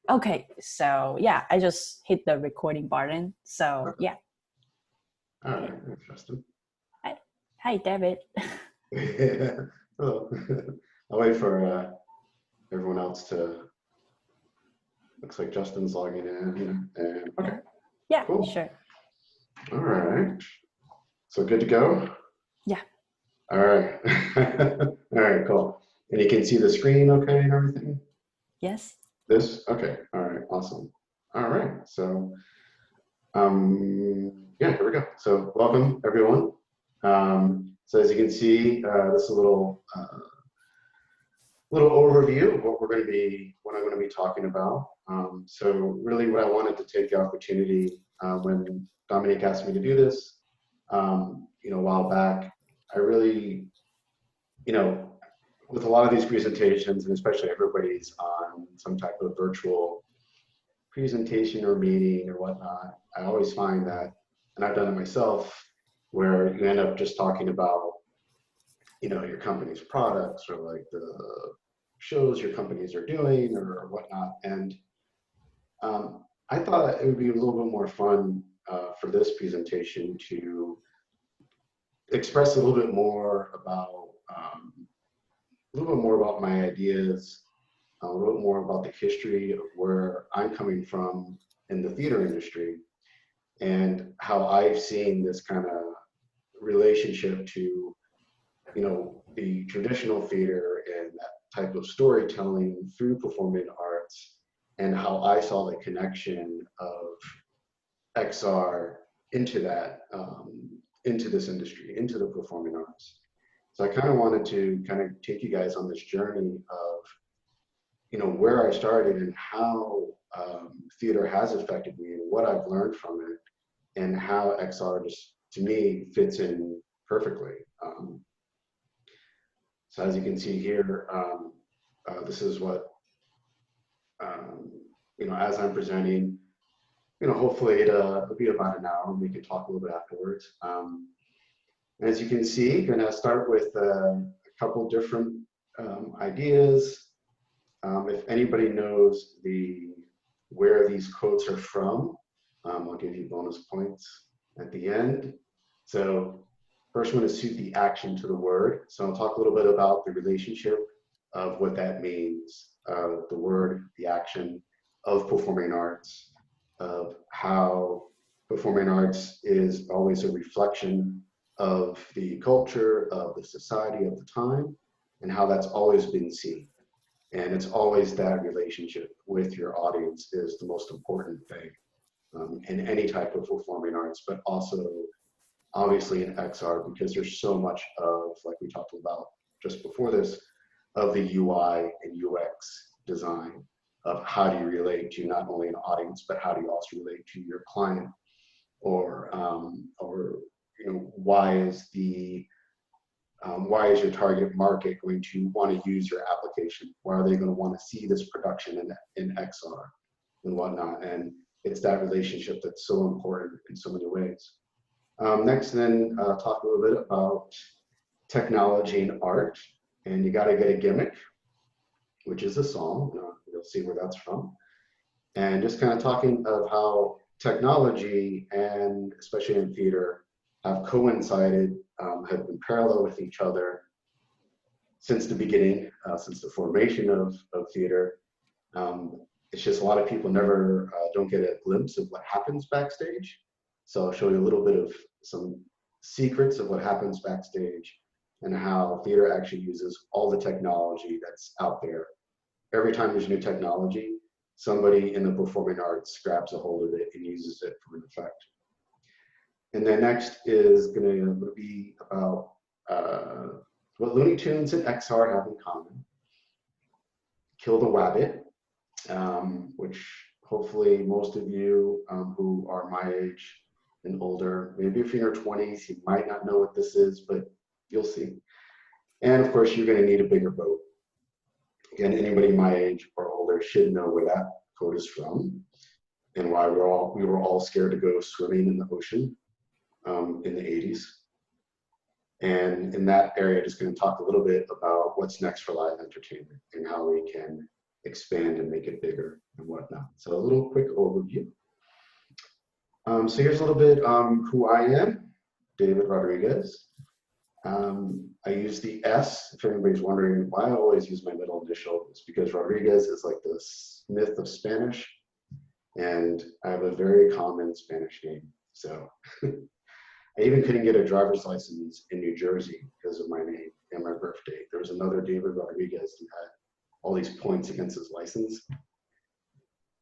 Okay, so yeah, I just hit the recording button. So Okay. yeah. All Okay. right, interesting. Hi, David. Hello. I'll wait for everyone else to. Looks like Justin's logging in. And okay, Yeah, cool. sure. All right. So good to go. Yeah. All right. All right, cool. And you can see the screen okay and everything? Yes. This? Okay. All right. Awesome. All right. So, yeah, here we go. So welcome everyone. So as you can see, this is a little overview of what I'm going to be talking about. So really what I wanted to take the opportunity when Dominique asked me to do this, a while back, I really, with a lot of these presentations, and especially everybody's on some type of virtual presentation or meeting or whatnot, I always find that, and I've done it myself, where you end up just talking about, your company's products or like the shows your companies are doing or whatnot. And I thought it would be a little bit more fun for this presentation to express a little bit more about my ideas, a little bit more about the history of where I'm coming from in the theater industry and how I've seen this kind of relationship to, the traditional theater and that type of storytelling through performing arts and how I saw the connection of XR into that, into this industry, into the performing arts. So I kind of wanted to kind of take you guys on this journey of, where I started and how theater has affected me and what I've learned from it and how XR just, to me, fits in perfectly. So as you can see here, this is what, as I'm presenting, hopefully it'll be about an hour and we can talk a little bit afterwards. As you can see, going to start with a couple different ideas. If anybody knows where these quotes are from, I'll give you bonus points at the end. So first one is suit the action to the word. So I'll talk a little bit about the relationship of what that means, the word, the action of performing arts, of how performing arts is always a reflection of the culture, of the society of the time, and how that's always been seen. And it's always that relationship with your audience is the most important thing in any type of performing arts, but also obviously in XR, because there's so much of, like we talked about just before this, of the UI and UX design of how do you relate to not only an audience, but how do you also relate to your client, or why is your target market going to want to use your application? Why are they going to want to see this production in XR and whatnot? And it's that relationship that's so important in so many ways. Next, then talk a little bit about technology and art. And you got to get a gimmick, which is a song. You'll see where that's from. And just kind of talking of how technology, and especially in theater, have coincided, have been parallel with each other since the beginning, since the formation of theater. It's just a lot of people never don't get a glimpse of what happens backstage. So I'll show you a little bit of some secrets of what happens backstage and how theater actually uses all the technology that's out there. Every time there's new technology, somebody in the performing arts grabs a hold of it and uses it for an effect. And then next is going to be about what Looney Tunes and XR have in common. Kill the Wabbit, which hopefully most of you who are my age and older, maybe if you're in your 20s, you might not know what this is, but you'll see. And of course, you're going to need a bigger boat. Again, anybody my age or older should know where that quote is from and why we were all scared to go swimming in the ocean in the 80s. And in that area, just going to talk a little bit about what's next for live entertainment and how we can expand and make it bigger and whatnot. whatnot. So a little quick overview. So here's a little bit who I am, David Rodriguez. I use the S, if anybody's wondering why I always use my middle initial. It's because Rodriguez is like the Smith of Spanish, and I have a very common Spanish name. So I even couldn't get a driver's license in New Jersey because of my name and my birth date. There was another David Rodriguez who had all these points against his license.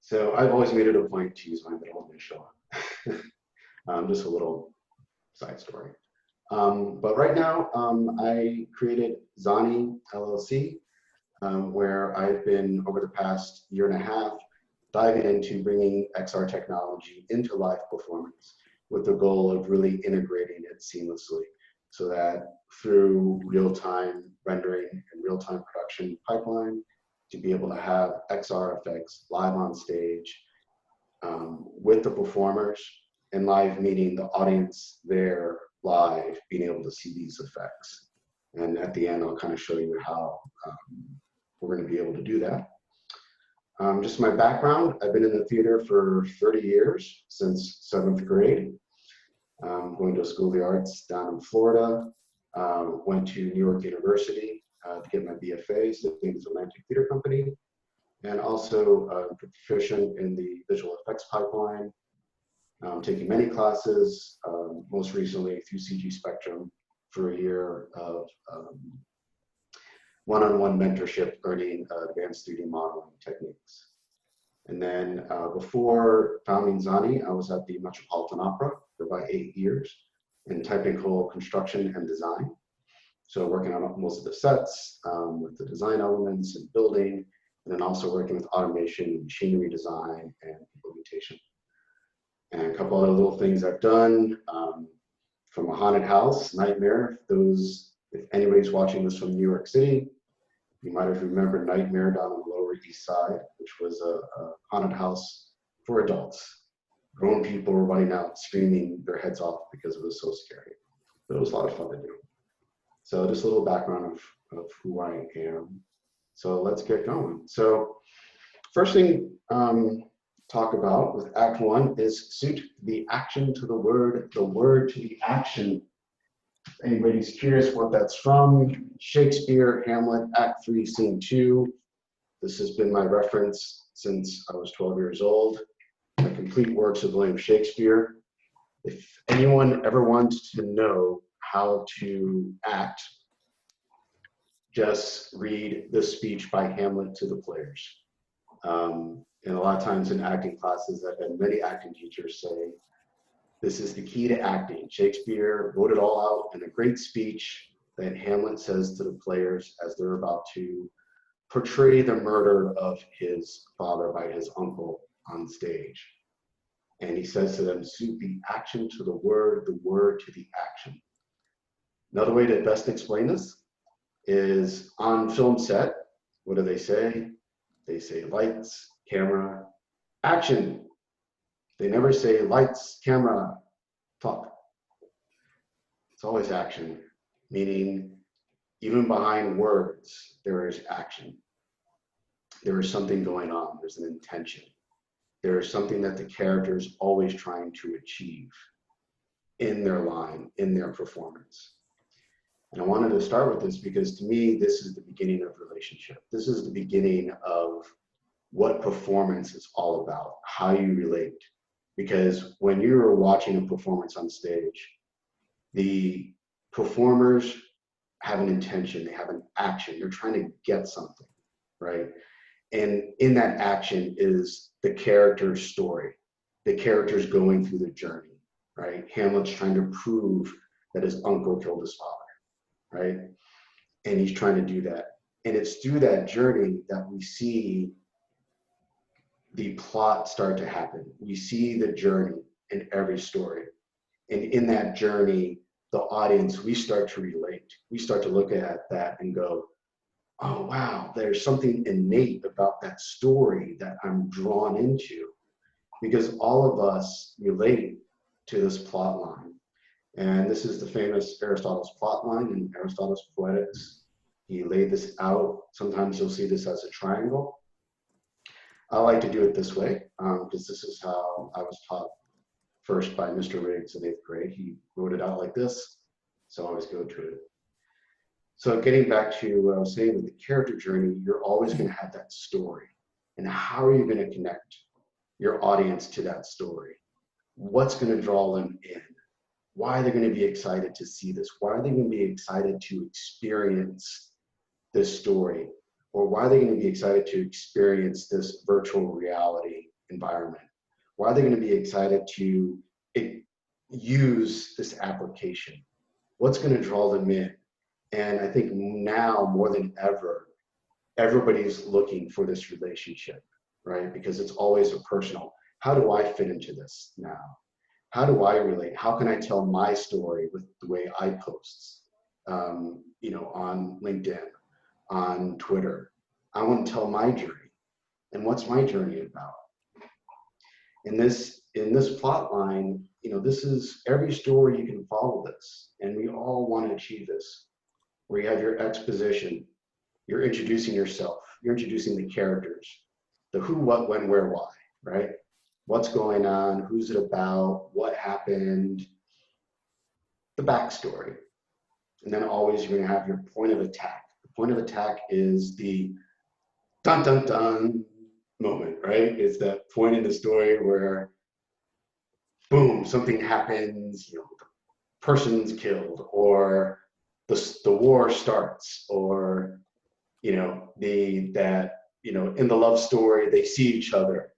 So I've always made it a point to use my middle initial. Just a little side story. But right now, I created Zanni LLC, where I've been, over the past year and a half, diving into bringing XR technology into live performance with the goal of really integrating it seamlessly so that through real-time rendering and real-time production pipeline, to be able to have XR effects live on stage with the performers, and live meaning the audience there live being able to see these effects. And at the end, I'll kind of show you how we're going to be able to do that. Just my background, I've been in the theater for 30 years, since 7th grade. Going to a school of the arts down in Florida. Went to New York University to get my BFA, studying as a Atlantic Theater Company, and also proficient in the visual effects pipeline. Taking many classes, most recently through CG Spectrum for a year of one-on-one mentorship, learning advanced 3D modeling techniques. And then before founding Zanni, I was at the Metropolitan Opera for about 8 years in technical construction and design. So working on most of the sets with the design elements and building, and then also working with automation, machinery design, and implementation. And a couple other little things I've done, from a haunted house, Nightmare. If anybody's watching this from New York City, you might have remembered Nightmare down on the Lower East Side, which was a haunted house for adults. Grown people were running out screaming their heads off because it was so scary. But it was a lot of fun to do. So just a little background of who I am. So let's get going. So first thing talk about with Act 1 is suit the action to the word to the action. If anybody's curious what that's from, Shakespeare, Hamlet, Act 3, Scene 2. This has been my reference since I was 12 years old. The complete works of William Shakespeare. If anyone ever wants to know how to act, just read the speech by Hamlet to the players. And a lot of times in acting classes, I've had many acting teachers say, this is the key to acting. Shakespeare wrote it all out in a great speech that Hamlet says to the players as they're about to portray the murder of his father by his uncle on stage. And he says to them, suit the action to the word to the action. Another way to best explain this is on film set, what do they say? They say lights, camera, action. They never say lights, camera, talk. It's always action, meaning even behind words, there is action. There is something going on, there's an intention. There is something that the character is always trying to achieve in their line, in their performance. And I wanted to start with this because to me, this is the beginning of relationship. This is the beginning of what performance is all about, how you relate. Because when you're watching a performance on stage, the performers have an intention, they have an action, they're trying to get something, right? And in that action is the character's story. The character's going through the journey, right? Hamlet's trying to prove that his uncle killed his father, right? And he's trying to do that. And it's through that journey that we see the plot start to happen. We see the journey in every story. And in that journey, the audience, we start to relate. We start to look at that and go, oh, wow, there's something innate about that story that I'm drawn into. Because all of us relate to this plot line. And this is the famous Aristotle's plot line in Aristotle's Poetics. He laid this out. Sometimes you'll see this as a triangle. I like to do it this way because this is how I was taught first by Mr. Riggs in 8th grade. He wrote it out like this, so I always go to it. So getting back to what I was saying with the character journey, you're always going to have that story. And how are you going to connect your audience to that story? What's going to draw them in? Why are they going to be excited to see this? Why are they going to be excited to experience this story? Or why are they going to be excited to experience this virtual reality environment? Why are they going to be excited to use this application? What's going to draw them in? And I think now more than ever, everybody's looking for this relationship, right? Because it's always a personal. How do I fit into this now? How do I relate? How can I tell my story with the way I post, you know, on LinkedIn, on Twitter? I want to tell my journey. And what's my journey about? In this plot line, you know, this is every story you can follow this, and we all want to achieve this, where you have your exposition, you're introducing yourself, you're introducing the characters, the who, what, when, where, why, right? What's going on, who's it about, what happened, the backstory. And then always you're going to have your point of attack. The point of attack is the dun dun dun moment, right? It's that point in the story where boom, something happens, you know, the person's killed, or the war starts, or you know, in the love story they see each other.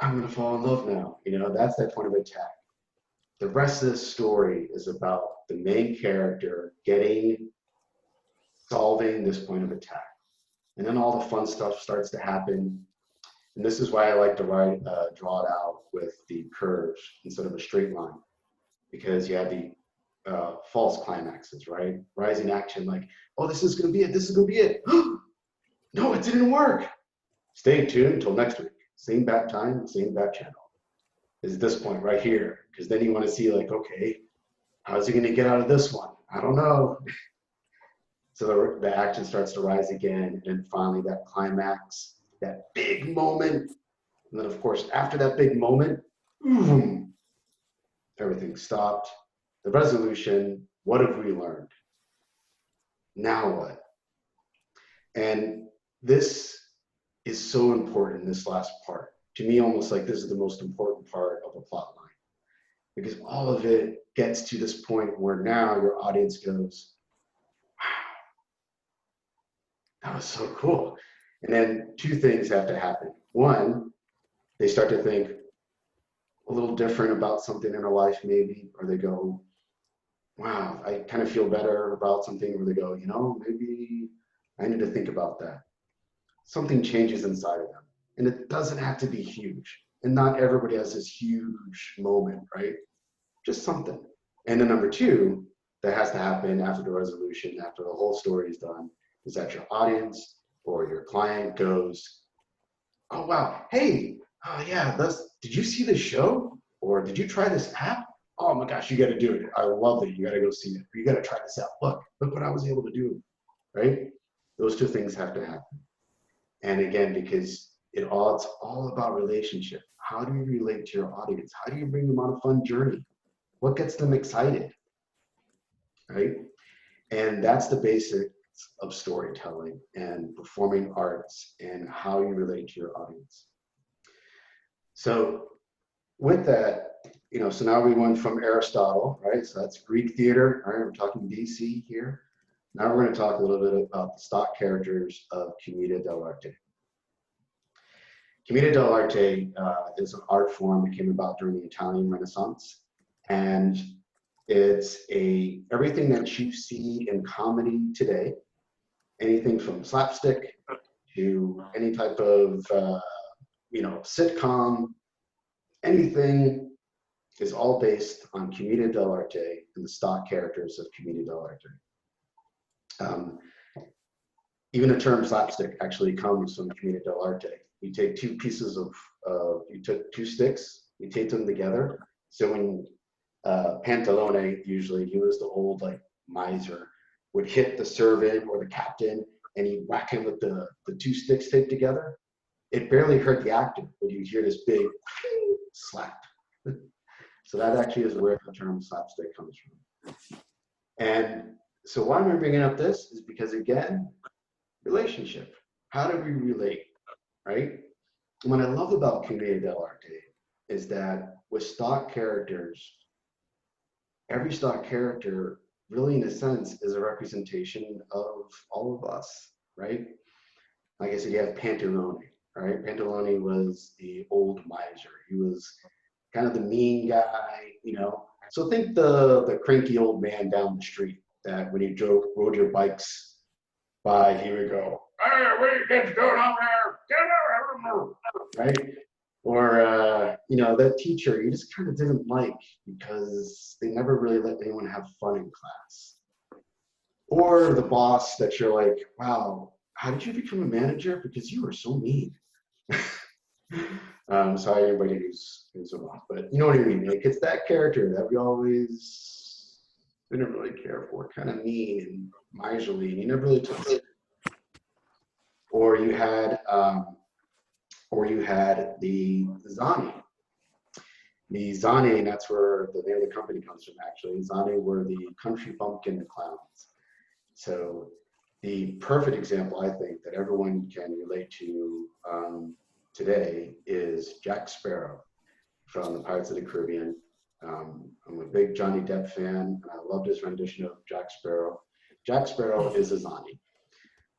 I'm gonna fall in love now. You know, that's that point of attack. The rest of this story is about the main character solving this point of attack. And then all the fun stuff starts to happen. And this is why I like to draw it out with the curves instead of a straight line, because you have the false climaxes, right? Rising action, like, oh, this is gonna be it, this is gonna be it. No, it didn't work. Stay tuned until next week. Same bat time, same bat channel. Is this point right here, because then you want to see, like, okay, how's he gonna get out of this one? I don't know. So the action starts to rise again, and finally that climax, that big moment. And then of course, after that big moment, boom, everything stopped. The resolution, what have we learned? Now what? And this is so important, this last part. To me, almost like this is the most important part of a plot line, because all of it gets to this point where now your audience goes, that was so cool. And then two things have to happen. One, they start to think a little different about something in their life maybe, or they go, wow, I kind of feel better about something, or they go, you know, maybe I need to think about that. Something changes inside of them. And it doesn't have to be huge. And not everybody has this huge moment, right? Just something. And then number two, that has to happen after the resolution, after the whole story is done, is that your audience or your client goes, oh, wow, hey, yeah, did you see this show? Or did you try this app? Oh my gosh, you got to do it. I love it. You got to go see it. Or you got to try this out. Look what I was able to do, right? Those two things have to happen. And again, because it's all about relationship. How do you relate to your audience? How do you bring them on a fun journey? What gets them excited, right? And that's the basics of storytelling and performing arts and how you relate to your audience. So with that, you know, so now we went from Aristotle, right? So that's Greek theater, all right? We're talking BC here. Now we're going to talk a little bit about the stock characters of Commedia dell'Arte. Commedia dell'Arte is an art form that came about during the Italian Renaissance. And it's everything that you see in comedy today, anything from slapstick to any type of, sitcom, anything is all based on Commedia dell'Arte and the stock characters of Commedia dell'Arte. Even the term slapstick actually comes from Commedia dell'Arte. You take two pieces you took two sticks, you tape them together. So when Pantalone, usually he was the old like miser, would hit the servant or the captain and he'd whack him with the two sticks taped together. it barely hurt the actor, but you hear this big slap. So that actually is where the term slapstick comes from. And so why am I bringing up this is because, again, relationship. How do we relate, right? And what I love about Commedia dell'Arte is that with stock characters, every stock character really, in a sense, is a representation of all of us, right? Like I said, you have Pantalone, right? Pantalone was the old miser. He was kind of the mean guy, you know. So think the cranky old man down the street that when you rode your bikes by, he would go, "Hey, what are you kids doing out there? Get out!" Right? Or, you know, that teacher you just kind of didn't like because they never really let anyone have fun in class. Or the boss that you're like, wow, how did you become a manager? Because you were so mean. Sorry, everybody who's a boss, but you know what I mean. Like, it's that character that we always didn't really care for, kind of mean and miserly, and you never really took it. Or you had the Zanni. The Zanni, and that's where the name of the company comes from, actually. Zanni were the country bumpkin clowns. So the perfect example, I think, that everyone can relate to today is Jack Sparrow from the Pirates of the Caribbean. I'm a big Johnny Depp fan, and I loved his rendition of Jack Sparrow. Jack Sparrow is a Zanni.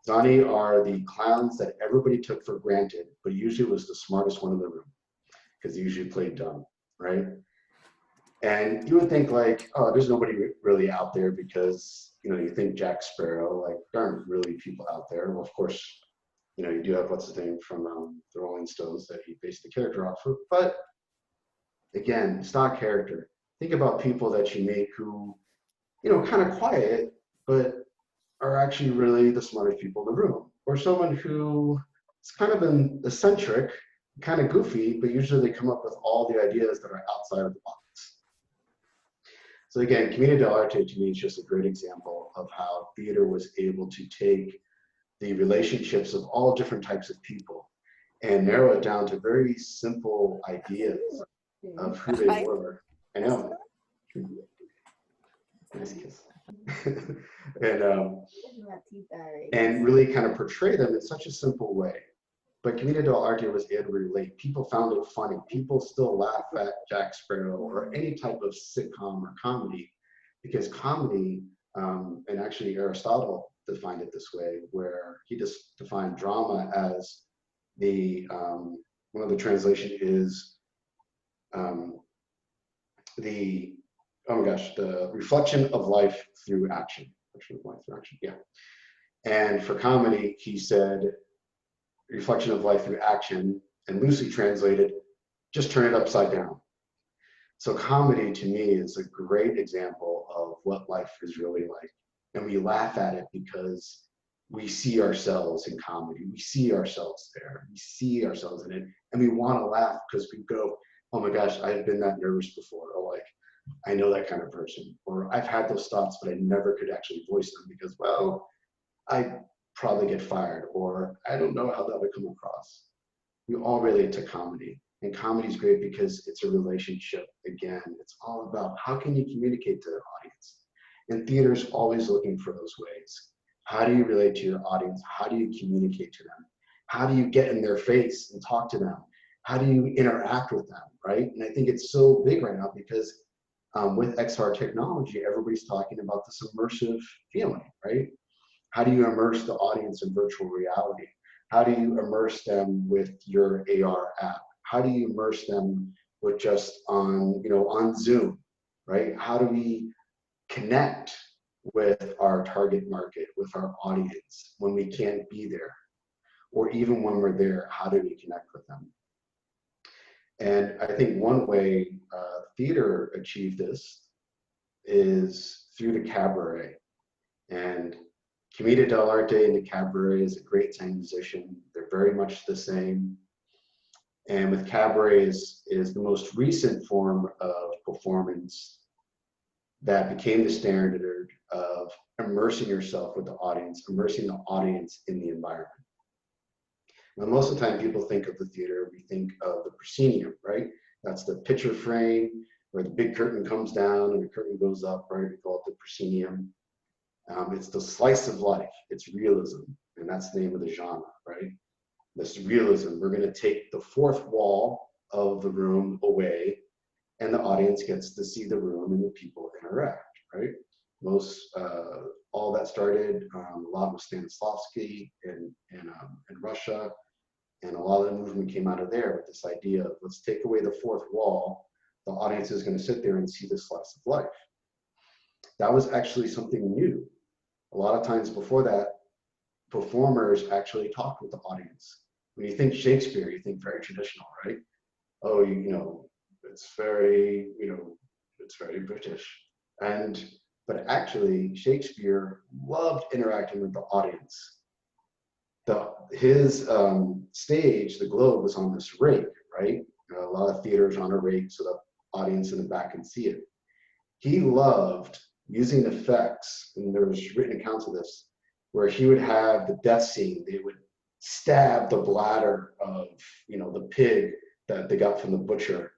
Zanni are the clowns that everybody took for granted, but usually was the smartest one in the room because they usually played dumb, right? And you would think like, oh, there's nobody really out there because, you know, you think Jack Sparrow, like there aren't really people out there. Well, of course, you know, you do have what's his name from the Rolling Stones that he based the character off of. But again, stock character. Think about people that you make who, you know, kind of quiet, but are actually really the smartest people in the room, or someone who is kind of an eccentric, kind of goofy, but usually they come up with all the ideas that are outside of the box. So again, Commedia dell'Arte to me is just a great example of how theater was able to take the relationships of all different types of people and narrow it down to very simple ideas of who they were. I know. Nice kiss. and really kind of portray them in such a simple way. But Commedia dell'Arte was able to relate. People found it funny. People still laugh at Jack Sparrow or any type of sitcom or comedy, because comedy, and actually Aristotle defined it this way, where he just defined drama as the, one of the translation is the reflection of life through action. Yeah. And for comedy, he said, reflection of life through action, and loosely translated, just turn it upside down. So comedy to me is a great example of what life is really like. And we laugh at it because we see ourselves in comedy. We see ourselves there. We see ourselves in it. And we want to laugh because we go, oh my gosh, I've been that nervous before. Or like, I know that kind of person. Or I've had those thoughts, but I never could actually voice them because, well, I probably get fired, or I don't know how that would come across. We all relate to comedy, and comedy is great because it's a relationship. Again, it's all about how can you communicate to the audience, and theater's always looking for those ways. How do you relate to your audience? How do you communicate to them? How do you get in their face and talk to them? How do you interact with them, right? And I think it's so big right now because with XR technology, everybody's talking about this immersive feeling, right? How do you immerse the audience in virtual reality? How do you immerse them with your AR app? How do you immerse them with just on Zoom, right? How do we connect with our target market, with our audience when we can't be there? Or even when we're there, how do we connect with them? And I think one way theater achieved this is through the cabaret. And Commedia dell'Arte and the cabaret is a great transition. They're very much the same. And with cabaret is the most recent form of performance that became the standard of immersing yourself with the audience, immersing the audience in the environment. Now, most of the time people think of the theater, we think of the proscenium, right? That's the picture frame where the big curtain comes down and the curtain goes up, right? We call it the proscenium. It's the slice of life, it's realism, and that's the name of the genre, right? This realism, we're gonna take the fourth wall of the room away, and the audience gets to see the room and the people interact, right? All that started, a lot with Stanislavski in Russia, and a lot of the movement came out of there with this idea of let's take away the fourth wall, the audience is gonna sit there and see the slice of life. That was actually something new. A lot of times before that, performers actually talked with the audience. When you think Shakespeare, you think very traditional, right? Oh, it's very, it's very British. But actually, Shakespeare loved interacting with the audience. His stage, the Globe, was on this rake, right? A lot of theaters on a rake so the audience in the back can see it. He loved using effects, and there's written accounts of this, where he would have the death scene. They would stab the bladder of, the pig that they got from the butcher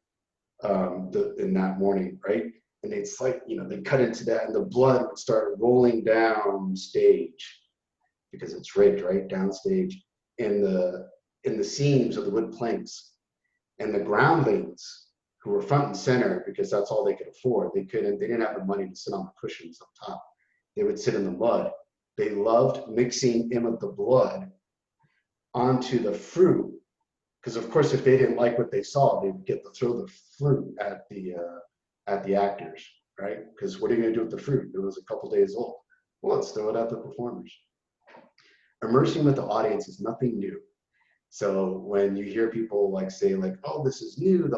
in that morning, right? And it's like, they'd cut into that, and the blood would start rolling down stage because it's raked, right, downstage in the seams of the wood planks. And the groundlings, who were front and center because that's all they could afford. They didn't have the money to sit on the cushions up top. They would sit in the mud. They loved mixing in with the blood onto the fruit, because of course, if they didn't like what they saw, they would get to throw the fruit at the actors, right? Because what are you going to do with the fruit? It was a couple days old. Well, let's throw it at the performers. Immersing with the audience is nothing new. So when you hear people say, oh, this is new,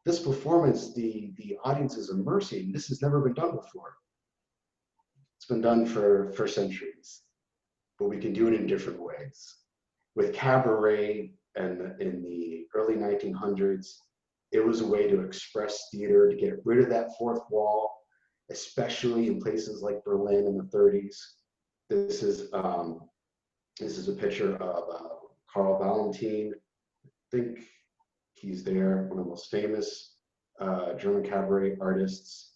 this performance, the audience is immersing. This has never been done before. It's been done for centuries, but we can do it in different ways. With cabaret and in the early 1900s, it was a way to express theater, to get rid of that fourth wall, especially in places like Berlin in the 30s. This is a picture of Karl Valentin. I think he's there, one of the most famous German cabaret artists.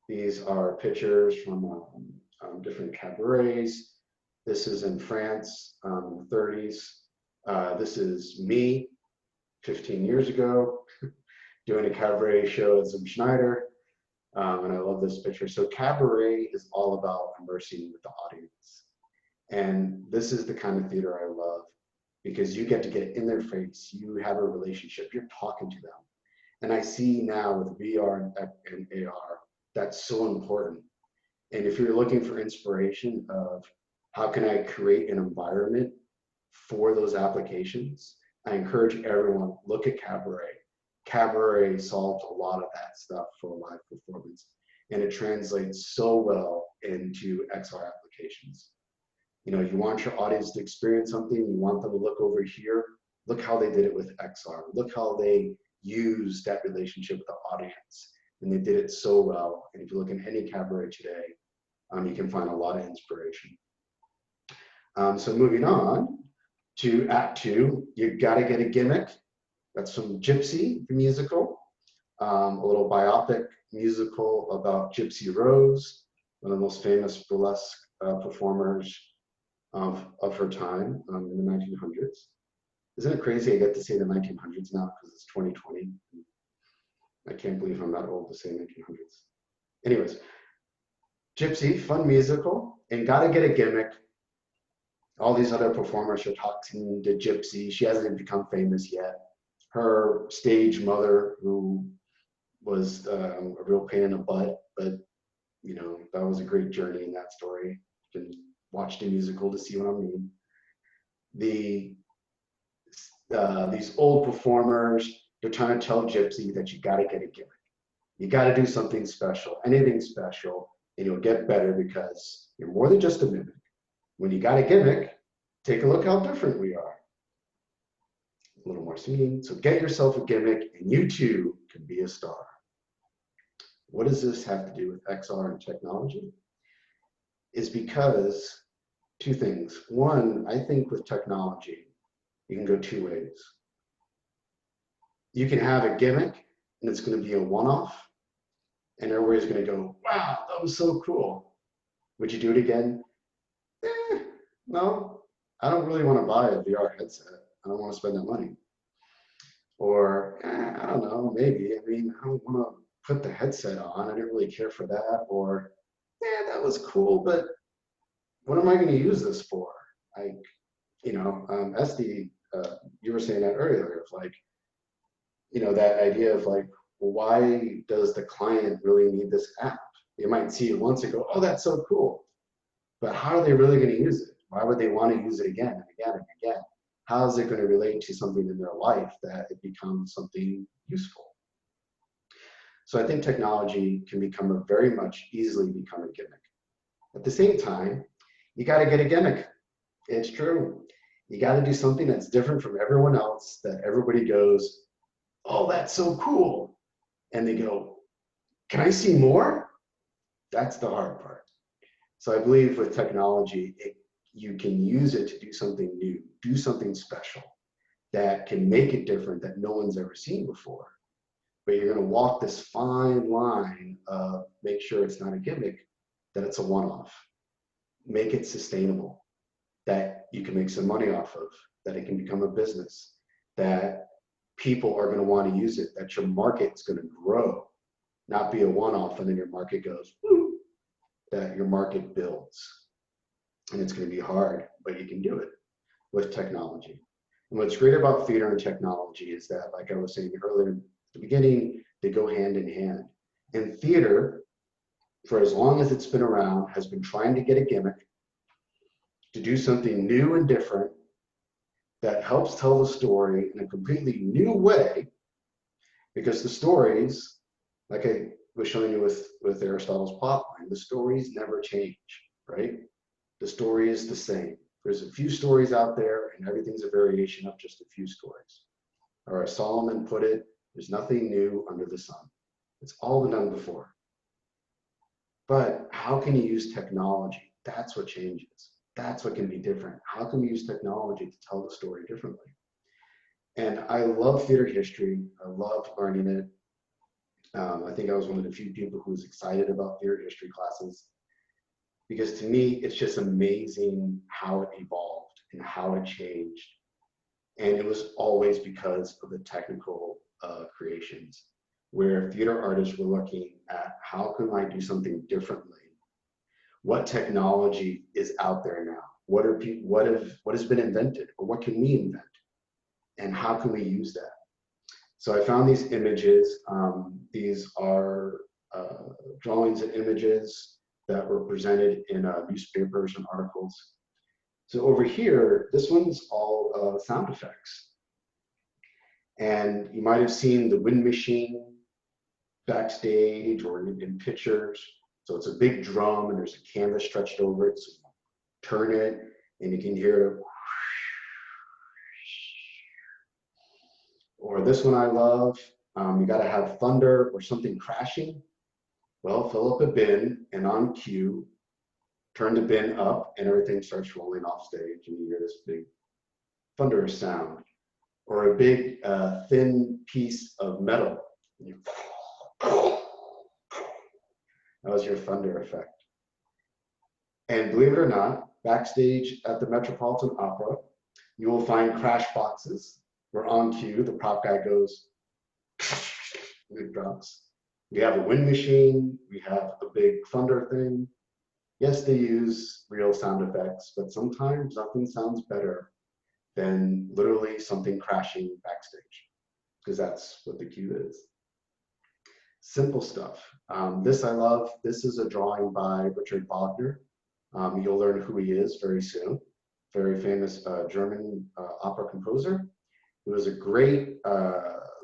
These are pictures from different cabarets. This is in France in the 30s. This is me 15 years ago doing a cabaret show at Zum Schneider. And I love this picture. So cabaret is all about immersing with the audience. And this is the kind of theater I love, because you get to get in their face, you have a relationship, you're talking to them. And I see now with VR and AR, that's so important. And if you're looking for inspiration of how can I create an environment for those applications, I encourage everyone, look at cabaret. Cabaret solved a lot of that stuff for live performance, and it translates so well into XR applications. You want your audience to experience something, you want them to look over here, look how they did it with XR. Look how they used that relationship with the audience, and they did it so well. And if you look in any cabaret today, you can find a lot of inspiration. So moving on to Act 2, you gotta get a gimmick. That's from Gypsy, the musical, a little biopic musical about Gypsy Rose, one of the most famous burlesque performers of her time in the 1900s. Isn't it crazy I get to say the 1900s now because it's 2020? I can't believe I'm that old to say 1900s. Anyways, Gypsy, fun musical, and gotta get a gimmick. All these other performers are talking to Gypsy. She hasn't even become famous yet. Her stage mother, who was a real pain in the butt, but that was a great journey in that story. You can watch the musical to see what I mean. These old performers, they're trying to tell Gypsy that you got to get a gimmick. You got to do something special, anything special, and you'll get better because you're more than just a mimic. When you got a gimmick, take a look how different we are. A little more singing. So get yourself a gimmick and you too can be a star. What does this have to do with XR and technology? Is because two things. One, I think with technology, You can go two ways. You can have a gimmick and it's going to be a one-off, and everybody's going to go, wow, that was so cool. Would you do it again? No, I don't really want to buy a VR headset. I don't want to spend that money. Or, I don't know, maybe. I mean, I don't want to put the headset on. I didn't really care for that. Or, yeah, that was cool, but what am I going to use this for? Like, you know, SD, you were saying that earlier, of like, you know, that idea of like, well, why does the client really need this app? They might see it once and go, oh, that's so cool. But how are they really going to use it? Why would they want to use it again and again and again? How is it going to relate to something in their life that it becomes something useful? So I think technology can become a very much easily become a gimmick. At the same time, you got to get a gimmick. It's true. You got to do something that's different from everyone else, that everybody goes, oh, that's so cool. And they go, can I see more? That's the hard part. So I believe with technology, you can use it to do something new, do something special that can make it different that no one's ever seen before. But you're going to walk this fine line of make sure it's not a gimmick, that it's a one-off. Make it sustainable, that you can make some money off of, that it can become a business, that people are going to want to use it, that your market's going to grow, not be a one-off and then your market goes, woo, that your market builds. And it's going to be hard, but you can do it with technology. And what's great about theater and technology is that, like I was saying earlier at the beginning, they go hand in hand. And theater, for as long as it's been around, has been trying to get a gimmick, to do something new and different that helps tell the story in a completely new way, because the stories, like I was showing you with Aristotle's plotline, the stories never change, right? The story is the same. There's a few stories out there and everything's a variation of just a few stories. Or as Solomon put it, there's nothing new under the sun. It's all been done before. But how can you use technology? That's what changes. That's what can be different. How can we use technology to tell the story differently? And I love theater history. I loved learning it. I think I was one of the few people who was excited about theater history classes, because to me, it's just amazing how it evolved and how it changed. And it was always because of the technical creations, where theater artists were looking at how can I do something differently? What technology is out there now? What has been invented, or what can we invent? And how can we use that? So I found these images. These are drawings and images that were presented in newspapers and articles. So over here, this one's all sound effects. And you might have seen the wind machine backstage or in pictures. So it's a big drum and there's a canvas stretched over it. So you turn it and you can hear it. Or this one I love, you gotta have thunder or something crashing. Well, fill up a bin and on cue, turn the bin up and everything starts rolling off stage and you hear this big thunderous sound. Or a big thin piece of metal. That was your thunder effect. And believe it or not, backstage at the Metropolitan Opera, you will find crash boxes where on cue, the prop guy goes, and it drops. We have a wind machine, we have a big thunder thing. Yes, they use real sound effects, but sometimes nothing sounds better than literally something crashing backstage, because that's what the cue is. Simple stuff. This I love. This is a drawing by Richard Wagner. You'll learn who he is very soon. Very famous German opera composer. He was a great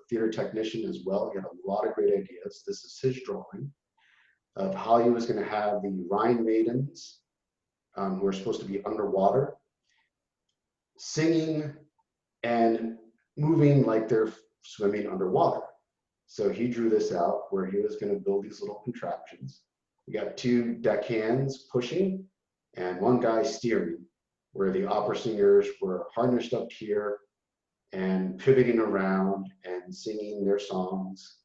theater technician as well. He had a lot of great ideas. This is his drawing of how he was going to have the Rhine maidens, who are supposed to be underwater, singing and moving like they're swimming underwater. So he drew this out where he was going to build these little contraptions. We got two deckhands pushing and one guy steering, where the opera singers were harnessed up here and pivoting around and singing their songs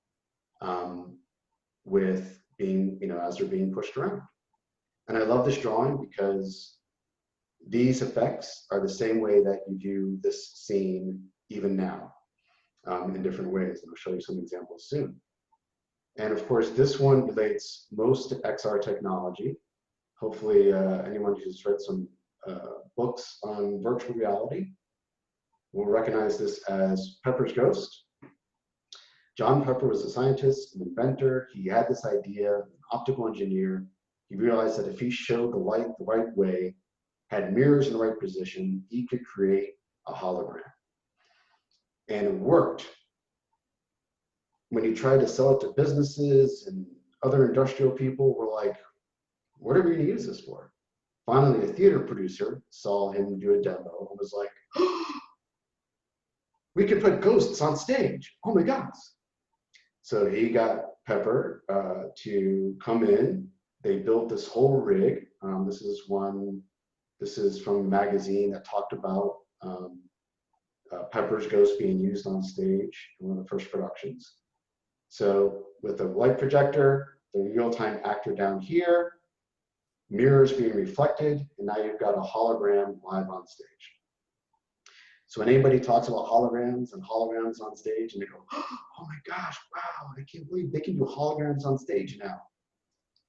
with being, as they're being pushed around. And I love this drawing because these effects are the same way that you do this scene even now in different ways. And I'll show you some examples soon. And of course, this one relates most to XR technology. Hopefully, anyone who's read some books on virtual reality will recognize this as Pepper's Ghost. John Pepper was a scientist, an inventor. He had this idea, an optical engineer. He realized that if he showed the light the right way, had mirrors in the right position, he could create a hologram. And it worked. When he tried to sell it to businesses and other industrial people, were like, what are we going to use this for? Finally, a theater producer saw him do a demo and was like, oh, we could put ghosts on stage. Oh my gosh. So he got Pepper to come in. They built this whole rig. This is from a magazine that talked about Pepper's Ghost being used on stage in one of the first productions. So with a light projector, the real-time actor down here, mirrors being reflected, and now you've got a hologram live on stage. So when anybody talks about holograms and holograms on stage, and they go, oh my gosh, wow, I can't believe they can do holograms on stage now.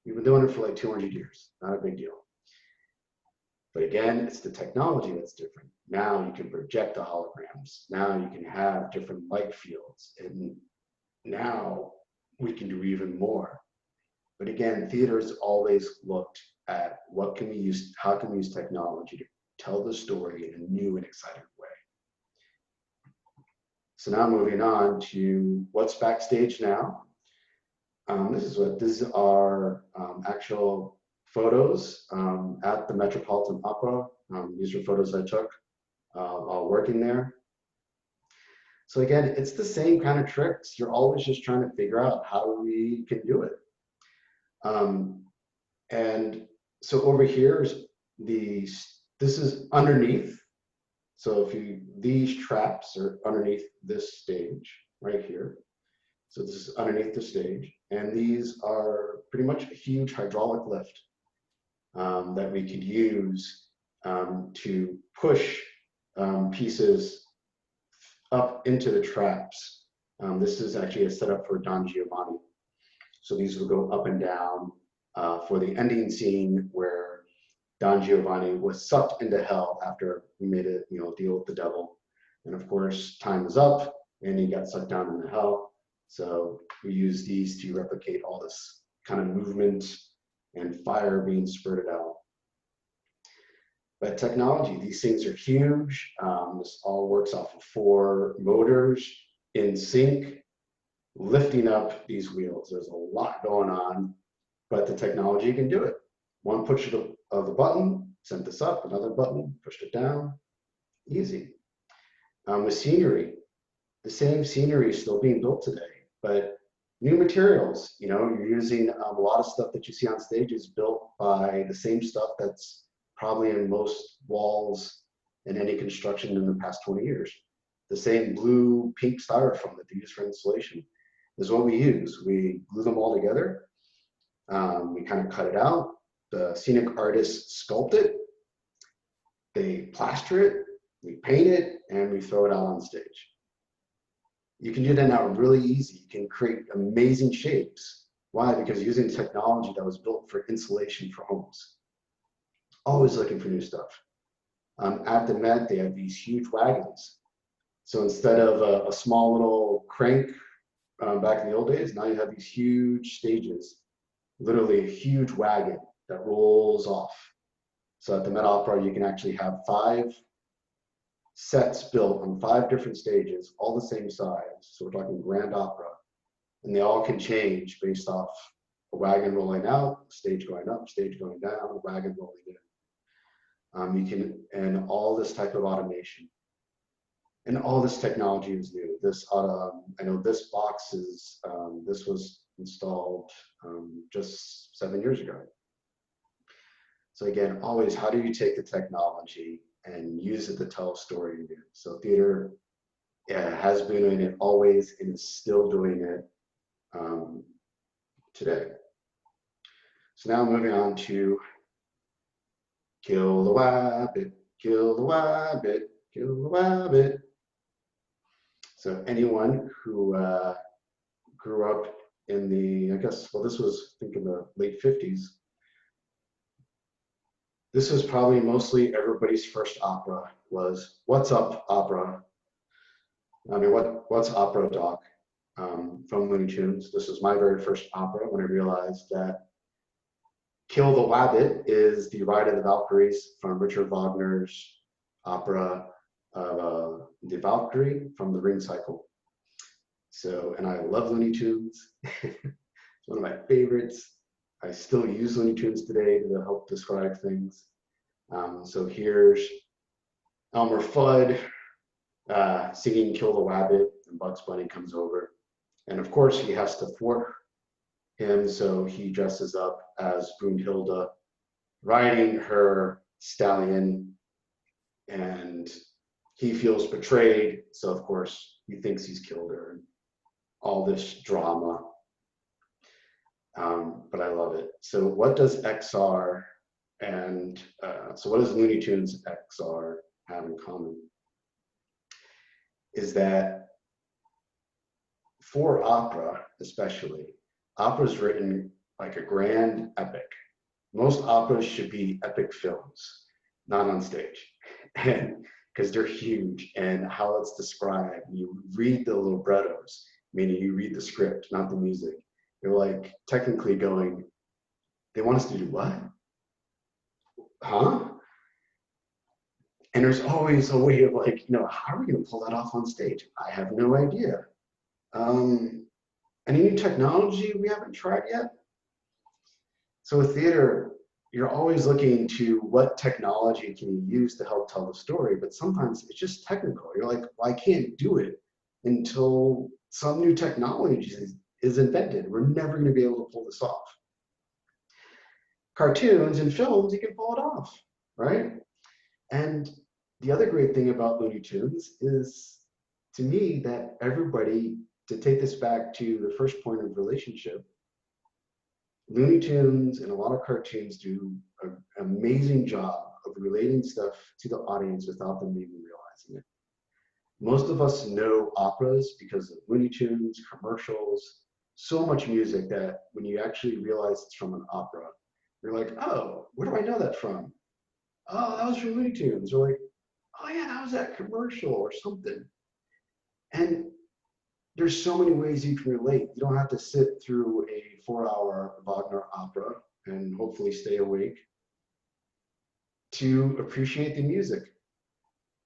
We've been doing it for like 200 years, not a big deal. But again, it's the technology that's different. Now you can project the holograms. Now you can have different light fields. And now we can do even more. But again, theater's always looked at what can we use, how can we use technology to tell the story in a new and exciting way. So now moving on to what's backstage now. These are actual photos at the Metropolitan Opera. These are photos I took while working there. So again, it's the same kind of tricks. You're always just trying to figure out how we can do it. And so over here is this is underneath. So these traps are underneath this stage right here. So this is underneath the stage. And these are pretty much a huge hydraulic lift that we could use to push pieces up into the traps. This is actually a setup for Don Giovanni. So these will go up and down for the ending scene where Don Giovanni was sucked into hell after he made a deal with the devil. And of course, time was up and he got sucked down into hell. So we use these to replicate all this kind of movement and fire being spurted out. But technology, these things are huge. This all works off of 4 motors in sync, lifting up these wheels. There's a lot going on, but the technology can do it. One push of the button, sent this up, another button, pushed it down, easy. With scenery, the same scenery is still being built today, but new materials. You're using a lot of stuff that you see on stage is built by the same stuff that's probably in most walls in any construction in the past 20 years. The same blue, pink styrofoam that they use for insulation is what we use. We glue them all together. We kind of cut it out. The scenic artists sculpt it. They plaster it. We paint it, and we throw it out on stage. You can do that now really easy. You can create amazing shapes. Why? Because using technology that was built for insulation for homes. Always looking for new stuff. At the Met, they have these huge wagons. So instead of a small little crank back in the old days, now you have these huge stages, literally a huge wagon that rolls off. So at the Met Opera, you can actually have 5 sets built on 5 different stages, all the same size. So we're talking grand opera, and they all can change based off a wagon rolling out, stage going up, stage going down, a wagon rolling in. And all this type of automation. And all this technology is new. I know this box this was installed just 7 years ago. So again, always, how do you take the technology and use it to tell a story new? So theater has been doing it always and is still doing it today. So now moving on to kill the Wabbit, kill the Wabbit, kill the Wabbit. So anyone who grew up in the, I guess, well, this was, I think, in the late 50s. This was probably mostly everybody's first opera was, "What's Up, Opera?" I mean, what's opera, Doc? From Looney Tunes. This was my very first opera when I realized that Kill the Wabbit is the Ride of the Valkyries from Richard Wagner's opera of the Valkyrie from the Ring Cycle. So, and I love Looney Tunes. It's one of my favorites. I still use Looney Tunes today to help describe things. So here's Elmer Fudd singing Kill the Wabbit, and Bugs Bunny comes over. And of course, he has to thwart him, so he dresses up as Brunhilde, riding her stallion, and he feels betrayed, so of course, he thinks he's killed her. And all this drama. But I love it. So what does XR and so what does Looney Tunes XR have in common? Is that for opera, especially, opera is written like a grand epic. Most operas should be epic films, not on stage, and because they're huge and how it's described. You read the librettos, meaning you read the script, not the music. You're like technically going, they want us to do what? Huh? And there's always a way of like, how are we going to pull that off on stage? I have no idea. Any new technology we haven't tried yet? So with theater, you're always looking to what technology can you use to help tell the story, but sometimes it's just technical. You're like, well, I can't do it until some new technology is invented. We're never going to be able to pull this off. Cartoons and films, you can pull it off, right? And the other great thing about Looney Tunes is, to me, that everybody, to take this back to the first point of relationship, Looney Tunes and a lot of cartoons do an amazing job of relating stuff to the audience without them even realizing it. Most of us know operas because of Looney Tunes, commercials, so much music that when you actually realize it's from an opera, you're like, oh, where do I know that from? Oh, that was from Looney Tunes. Or like, oh yeah, that was that commercial or something. And there's so many ways you can relate. You don't have to sit through a 4-hour Wagner opera and hopefully stay awake to appreciate the music.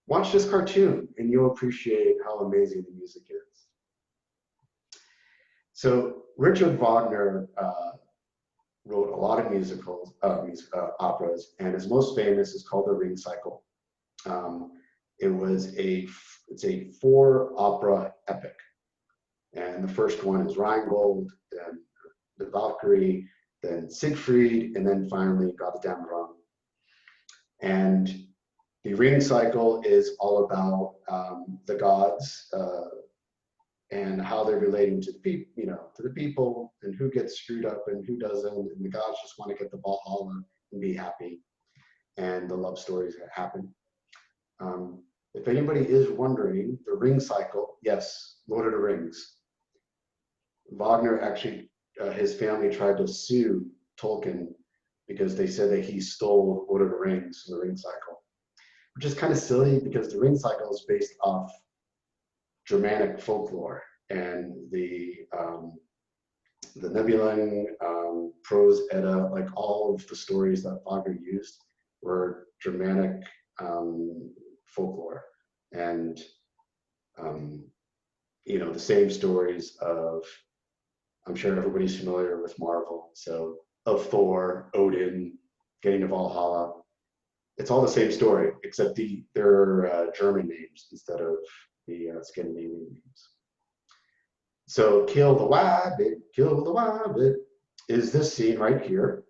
Watch this cartoon and you'll appreciate how amazing the music is. So Richard Wagner wrote a lot of musicals, operas, and his most famous is called The Ring Cycle. It's a 4-opera epic. And the first one is Rheingold, then the Valkyrie, then Siegfried, and then finally Götterdämmerung. And the Ring Cycle is all about the gods and how they're relating to the people, and who gets screwed up and who doesn't. And the gods just want to get the Valhalla and be happy, and the love stories that happen. If anybody is wondering, the Ring Cycle, yes, Lord of the Rings. Wagner actually, his family tried to sue Tolkien because they said that he stole Lord of the Rings from the Ring Cycle, which is kind of silly because the Ring Cycle is based off Germanic folklore, and the Nibelung, Prose Edda, like all of the stories that Wagner used were Germanic folklore, and the same stories of, I'm sure everybody's familiar with Marvel, so of Thor, Odin, getting to Valhalla. It's all the same story, except they're German names instead of the Scandinavian names. So Kill the Wabbit is this scene right here,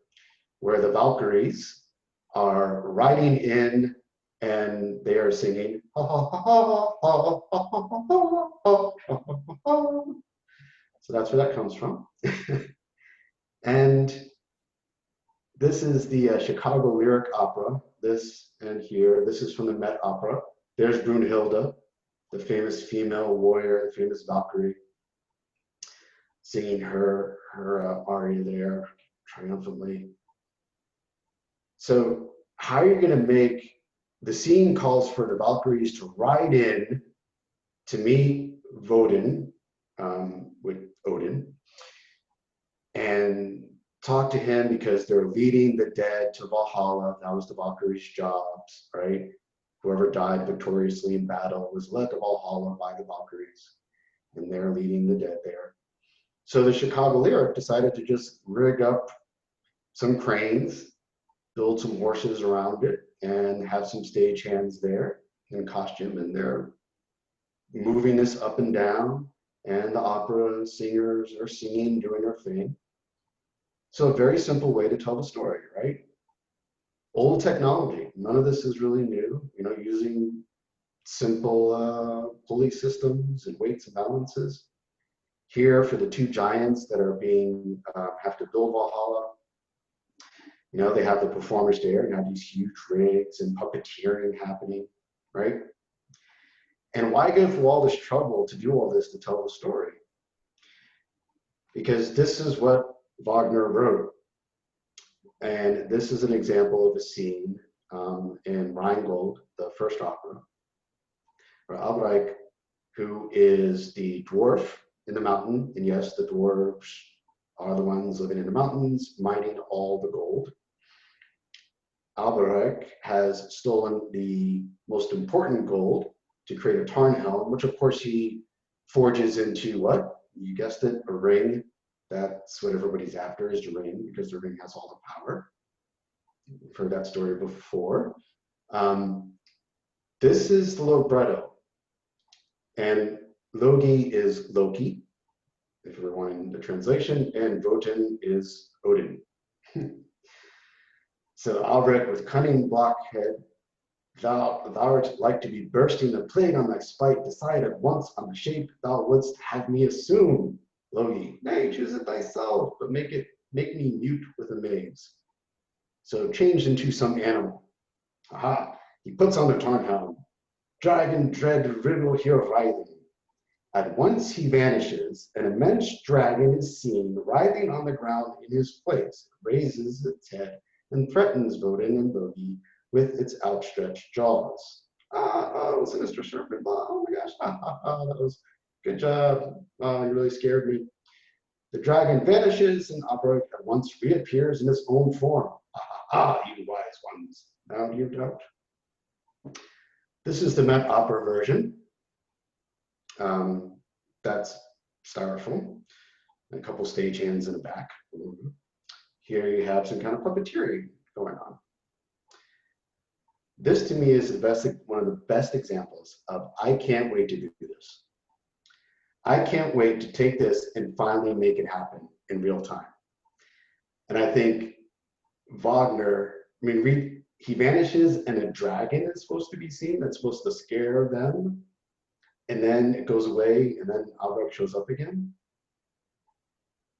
where the Valkyries are riding in and they are singing. So that's where that comes from. And this is the Chicago Lyric Opera. This and here, this is from the Met Opera. There's Brunhilde, the famous female warrior, the famous Valkyrie, singing her aria there triumphantly. So how are you going to make, the scene calls for the Valkyries to ride in to meet Woden, with Odin, and talk to him because they're leading the dead to Valhalla. That was the Valkyries' jobs, right? Whoever died victoriously in battle was led to Valhalla by the Valkyries, and they're leading the dead there. So the Chicago Lyric decided to just rig up some cranes, build some horses around it, and have some stagehands there in costume, and they're moving this up and down, and the opera singers are singing, doing their thing. So a very simple way to tell the story, right? Old technology. None of this is really new. You know, using simple pulley systems and weights and balances. Here for the two giants that are being have to build Valhalla. You know, they have the performers there, and have these huge rigs and puppeteering happening, right? And why go through all this trouble to do all this to tell the story? Because this is what Wagner wrote. And this is an example of a scene in Rheingold, the first opera, where Albrecht, who is the dwarf in the mountain, and yes, the dwarves are the ones living in the mountains, mining all the gold. Albrecht has stolen the most important gold to create a Tarnhelm, which of course he forges into what? You guessed it, a ring. That's what everybody's after, is the ring, because the ring has all the power. You've heard that story before. This is the libretto. And Logi is Loki, if we're wanting the translation, and Wotan is Odin. So Albrecht with cunning blockhead, thou art like to be bursting the plague on thy spite, decide at once on the shape thou wouldst have me assume. Logi, nay, choose it thyself, but make me mute with amaze. So changed into some animal. Aha, he puts on the Tarnhelm. Dragon dread riddle here writhing. At once he vanishes, an immense dragon is seen writhing on the ground in his place, raises its head, and threatens Woden and Logi with its outstretched jaws. Oh, sinister serpent, oh my gosh, that was good job. You really scared me. The dragon vanishes, and Albrecht at once reappears in his own form. You wise ones, now do you doubt? This is the Met Opera version. That's styrofoam, and a couple stagehands in the back. Here you have some kind of puppeteering going on. This to me is one of the best examples of I can't wait to do this. I can't wait to take this and finally make it happen in real time. And I think Wagner, he vanishes and a dragon is supposed to be seen that's supposed to scare them. And then it goes away, and then Albrecht shows up again.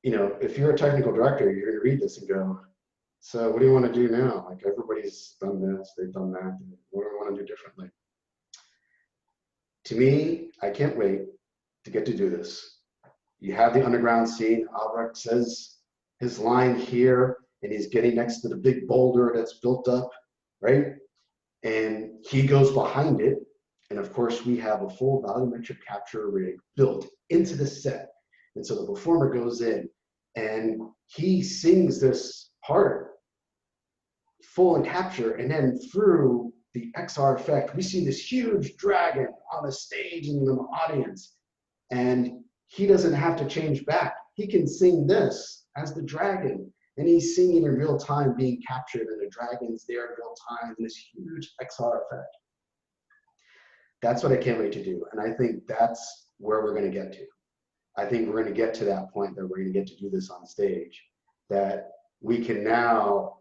You know, if you're a technical director, you're going to read this and go, so what do you want to do now? Like, everybody's done this, they've done that. What do I want to do differently? To me, I can't wait to get to do this. You have the underground scene. Albrecht says his line here, and he's getting next to the big boulder that's built up, right? And he goes behind it. And of course, we have a full volumetric capture rig built into the set. And so the performer goes in and he sings this part full in capture. And then through the XR effect, we see this huge dragon on the stage and in the audience. And he doesn't have to change back. He can sing this as the dragon. And he's singing in real time, being captured, and the dragon's there in real time in this huge XR effect. That's what I can't wait to do. And I think that's where we're going to get to. I think we're going to get to that point that we're going to get to do this on stage, that we can now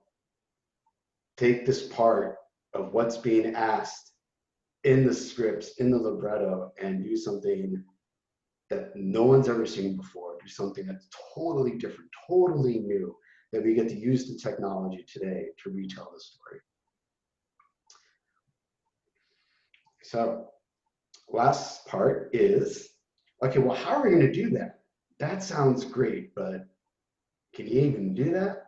take this part of what's being asked in the scripts, in the libretto, and do something that no one's ever seen before, do something that's totally different, totally new, that we get to use the technology today to retell the story. So last part is, okay, well, how are we going to do that? That sounds great, but can you even do that?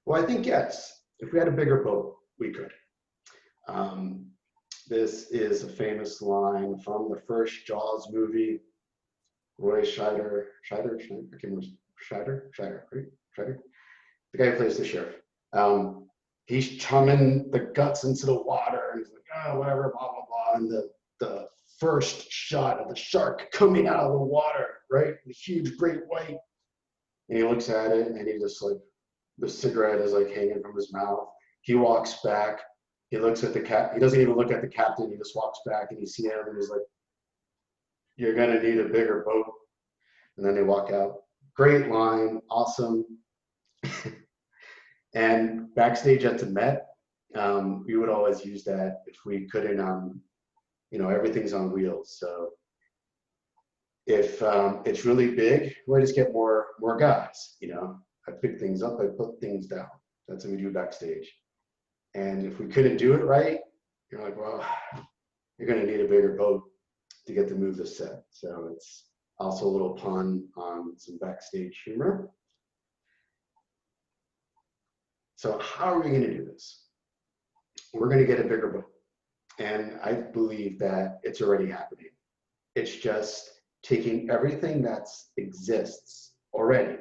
Well, I think yes. If we had a bigger boat, we could. This is a famous line from the first Jaws movie. Roy Scheider, right? Scheider? The guy who plays the sheriff. He's chumming the guts into the water, and he's like, oh, whatever, blah, blah, blah. And the first shot of the shark coming out of the water, right? The huge great white. And he looks at it, and he just like, the cigarette is like hanging from his mouth. He walks back. He looks at the he doesn't even look at the captain. He just walks back, and you see him, and he's like, you're going to need a bigger boat. And then they walk out. Great line, awesome. And backstage at the Met, we would always use that if we couldn't, you know, everything's on wheels. So if it's really big, we just get more guys, you know. I pick things up, I put things down. That's what we do backstage. And if we couldn't do it right, you're like, well, you're going to need a bigger boat to get to move the set. So it's also a little pun on some backstage humor. So how are we going to do this? We're going to get a bigger boat. And I believe that it's already happening. It's just taking everything that exists already.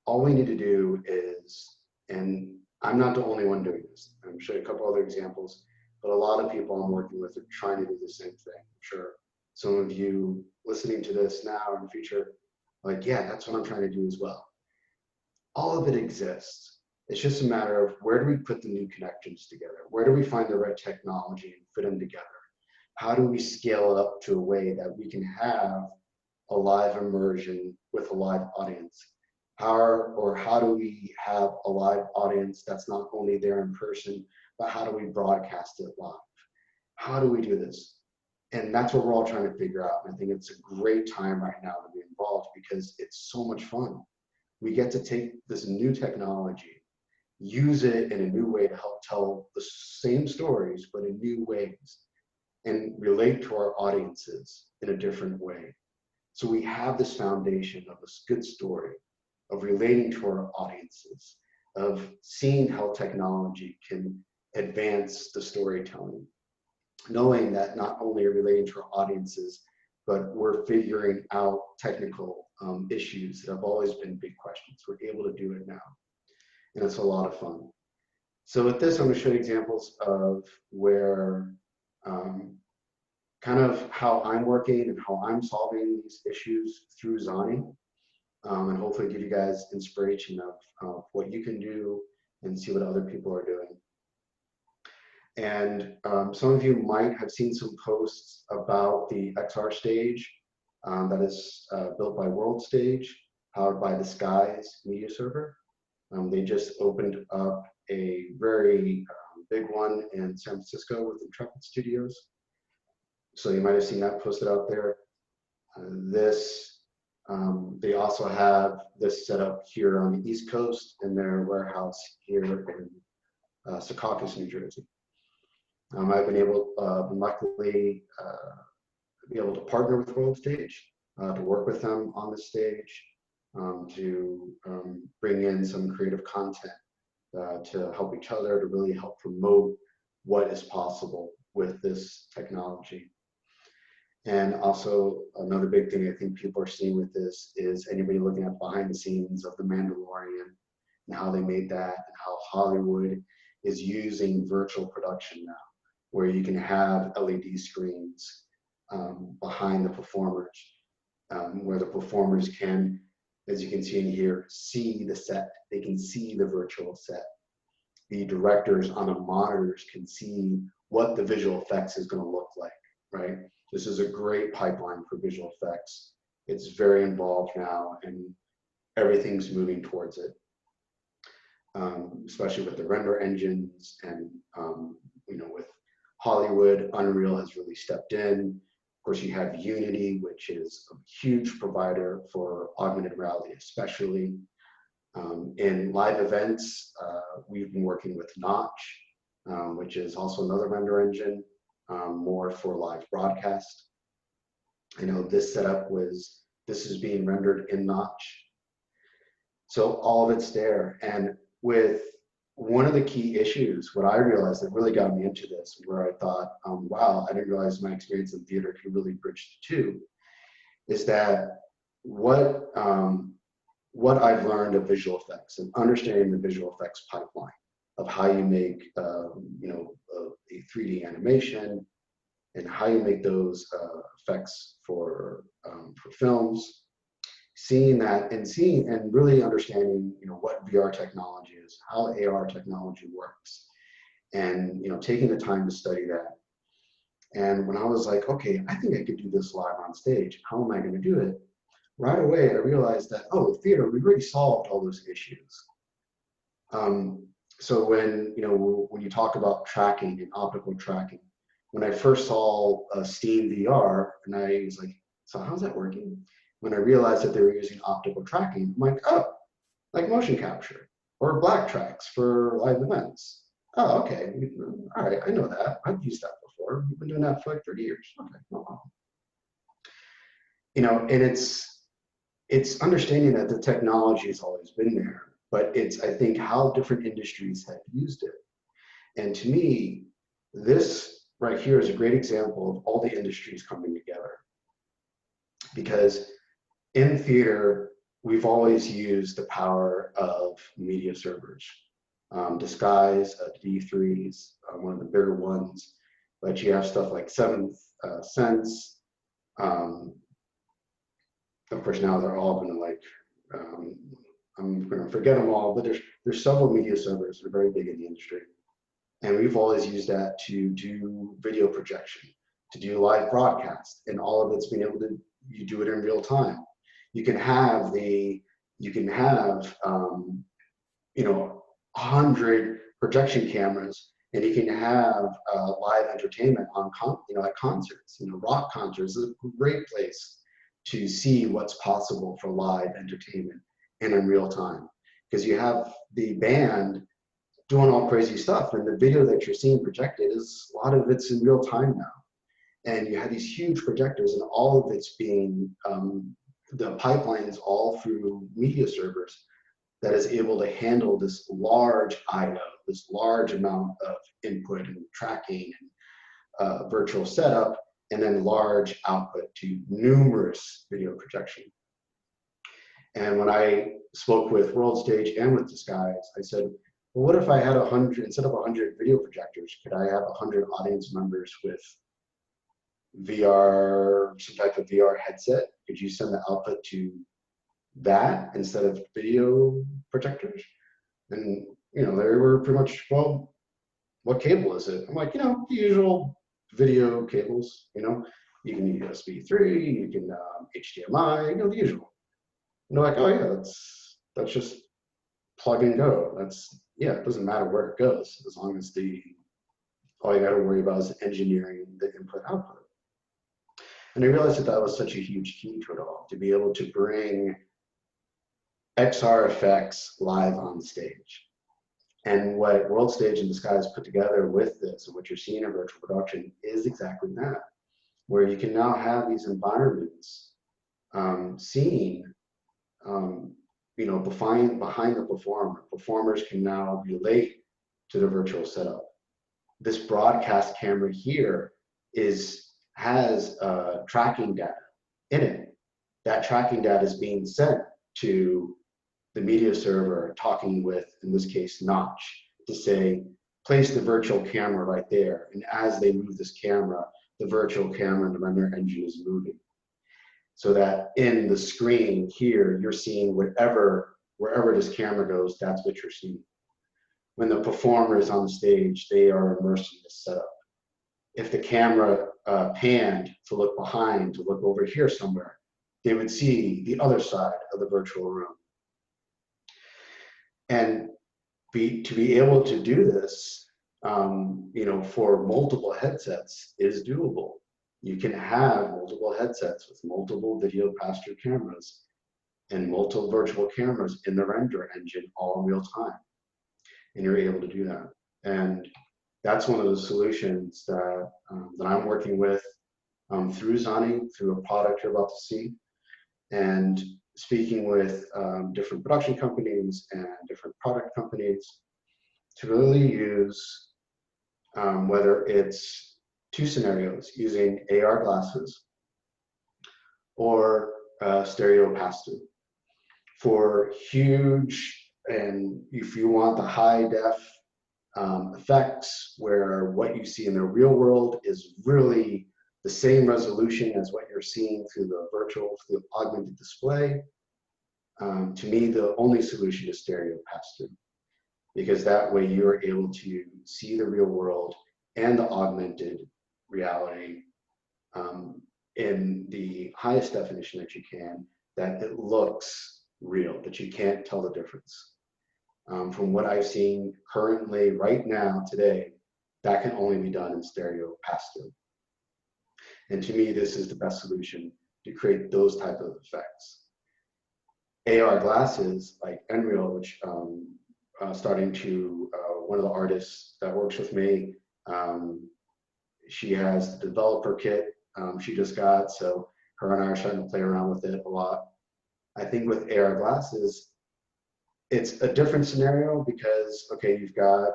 All we need to do is, and I'm not the only one doing this. I'm sure a couple other examples, but a lot of people I'm working with are trying to do the same thing. I'm sure some of you listening to this now or in the future, like, yeah, that's what I'm trying to do as well. All of it exists. It's just a matter of where do we put the new connections together? Where do we find the right technology and fit them together? How do we scale it up to a way that we can have a live immersion with a live audience? How do we have a live audience that's not only there in person, but how do we broadcast it live? How do we do this? And that's what we're all trying to figure out. And I think it's a great time right now to be involved because it's so much fun. We get to take this new technology, use it in a new way to help tell the same stories, but in new ways, and relate to our audiences in a different way. So we have this foundation of this good story, of relating to our audiences, of seeing how technology can advance the storytelling, knowing that not only are we relating to our audiences, but we're figuring out technical issues that have always been big questions. We're able to do it now, and it's a lot of fun. So with this, I'm going to show you examples of where kind of how I'm working and how I'm solving these issues through Zanni, and hopefully give you guys inspiration of what you can do and see what other people are doing. And some of you might have seen some posts about the XR stage that is built by World Stage, powered by the Skies media server. They just opened up a very big one in San Francisco with Intrepid Studios. So you might have seen that posted out there. They also have this set up here on the East Coast in their warehouse here in Secaucus, New Jersey. I've been luckily be able to partner with World Stage, to work with them on the stage, to bring in some creative content to help each other, to really help promote what is possible with this technology. And also another big thing I think people are seeing with this is anybody looking at behind the scenes of The Mandalorian and how they made that and how Hollywood is using virtual production now, where you can have LED screens behind the performers, where the performers can, as you can see in here, see the set. They can see the virtual set. The directors on the monitors can see what the visual effects is going to look like, right? This is a great pipeline for visual effects. It's very involved now, and everything's moving towards it. especially with the render engines, and with Hollywood, Unreal has really stepped in. Of course, you have Unity, which is a huge provider for augmented reality, especially. In live events, we've been working with Notch, which is also another render engine, more for live broadcast. I know this setup this is being rendered in Notch. So all of it's there. And with one of the key issues, what I realized that really got me into this, where I thought, wow, I didn't realize my experience in theater could really bridge the two, is that what I've learned of visual effects and understanding the visual effects pipeline of how you make, a 3D animation and how you make those effects for films. Seeing that and really understanding, what VR technology is, how AR technology works, and taking the time to study that. And when I was like, okay, I think I could do this live on stage. How am I going to do it? Right away, I realized that, with theater, we already solved all those issues. So when you talk about tracking and optical tracking, when I first saw Steam VR, and I was like, so how's that working? When I realized that they were using optical tracking, I'm like, oh, like motion capture or black tracks for live events. Oh, okay, all right, I know that. I've used that before. We've been doing that for like 30 years. Okay, no problem. And it's understanding that the technology has always been there, but it's, I think, how different industries have used it. And to me, this right here is a great example of all the industries coming together. Because in theater, we've always used the power of media servers. Disguise, D3s, one of the bigger ones, but you have stuff like Seventh Sense. Of course, now they're all going to I'm going to forget them all, but there's several media servers that are very big in the industry. And we've always used that to do video projection, to do live broadcast, and all of it's being able to, you do it in real time. You can have 100 projection cameras, and you can have live entertainment on at concerts. Rock concerts is a great place to see what's possible for live entertainment and in real time, because you have the band doing all crazy stuff, and the video that you're seeing projected is a lot of it's in real time now. And you have these huge projectors, and all of it's being the pipeline is all through media servers that is able to handle this large I/O, this large amount of input and tracking and virtual setup, and then large output to numerous video projection. And when I spoke with World Stage and with Disguise, I said, well, what if I had 100, instead of 100 video projectors, could I have 100 audience members with VR, some type of VR headset? Could you send the output to that instead of video projectors? And they were pretty much, well, what cable is it? I'm like, the usual video cables. You can use USB 3, you can HDMI, the usual. And they're like, oh yeah, that's just plug and go. It doesn't matter where it goes, as long as all you got to worry about is engineering the input output. And I realized that was such a huge key to it all, to be able to bring XR effects live on stage. And what World Stage and Disguise put together with this, and what you're seeing in virtual production, is exactly that, where you can now have these environments seen, behind the performer. Performers can now relate to the virtual setup. This broadcast camera here has tracking data in it. That tracking data is being sent to the media server, talking with, in this case, Notch, to say, place the virtual camera right there. And as they move this camera, the virtual camera and the render engine is moving. So that in the screen here, you're seeing wherever this camera goes, that's what you're seeing. When the performer is on stage, they are immersed in this setup. If the camera panned to look behind, to look over here somewhere, they would see the other side of the virtual room. And to be able to do this, you know, for multiple headsets is doable. You can have multiple headsets with multiple video pass-through cameras and multiple virtual cameras in the render engine all in real time. And you're able to do that. And that's one of the solutions that, that I'm working with through Zanni, through a product you're about to see, and speaking with different production companies and different product companies to really use, whether it's two scenarios, using AR glasses or stereo pass-through for huge, and if you want the high def effects where what you see in the real world is really the same resolution as what you're seeing through the virtual, through the augmented display. To me, the only solution is stereo pass-through, because that way you're able to see the real world and the augmented reality in the highest definition that you can, that it looks real, that you can't tell the difference. From what I've seen currently, right now, today, that can only be done in stereo pass-through. And to me, this is the best solution to create those type of effects. AR glasses like Unreal, which starting to, one of the artists that works with me, she has the developer kit she just got, so her and I are starting to play around with it a lot. I think with AR glasses, it's a different scenario because, okay, you've got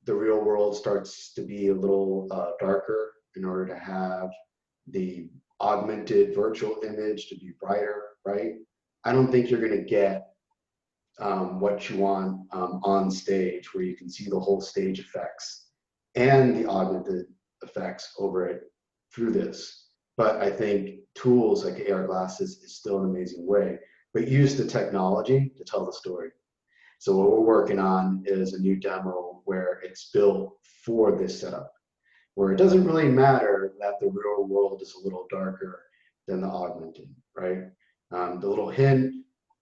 the real world starts to be a little darker in order to have the augmented virtual image to be brighter, right? I don't think you're going to get what you want on stage, where you can see the whole stage effects and the augmented effects over it through this. But I think tools like AR glasses is still an amazing way, but use the technology to tell the story. So what we're working on is a new demo where it's built for this setup, where it doesn't really matter that the real world is a little darker than the augmented, right? The little hint,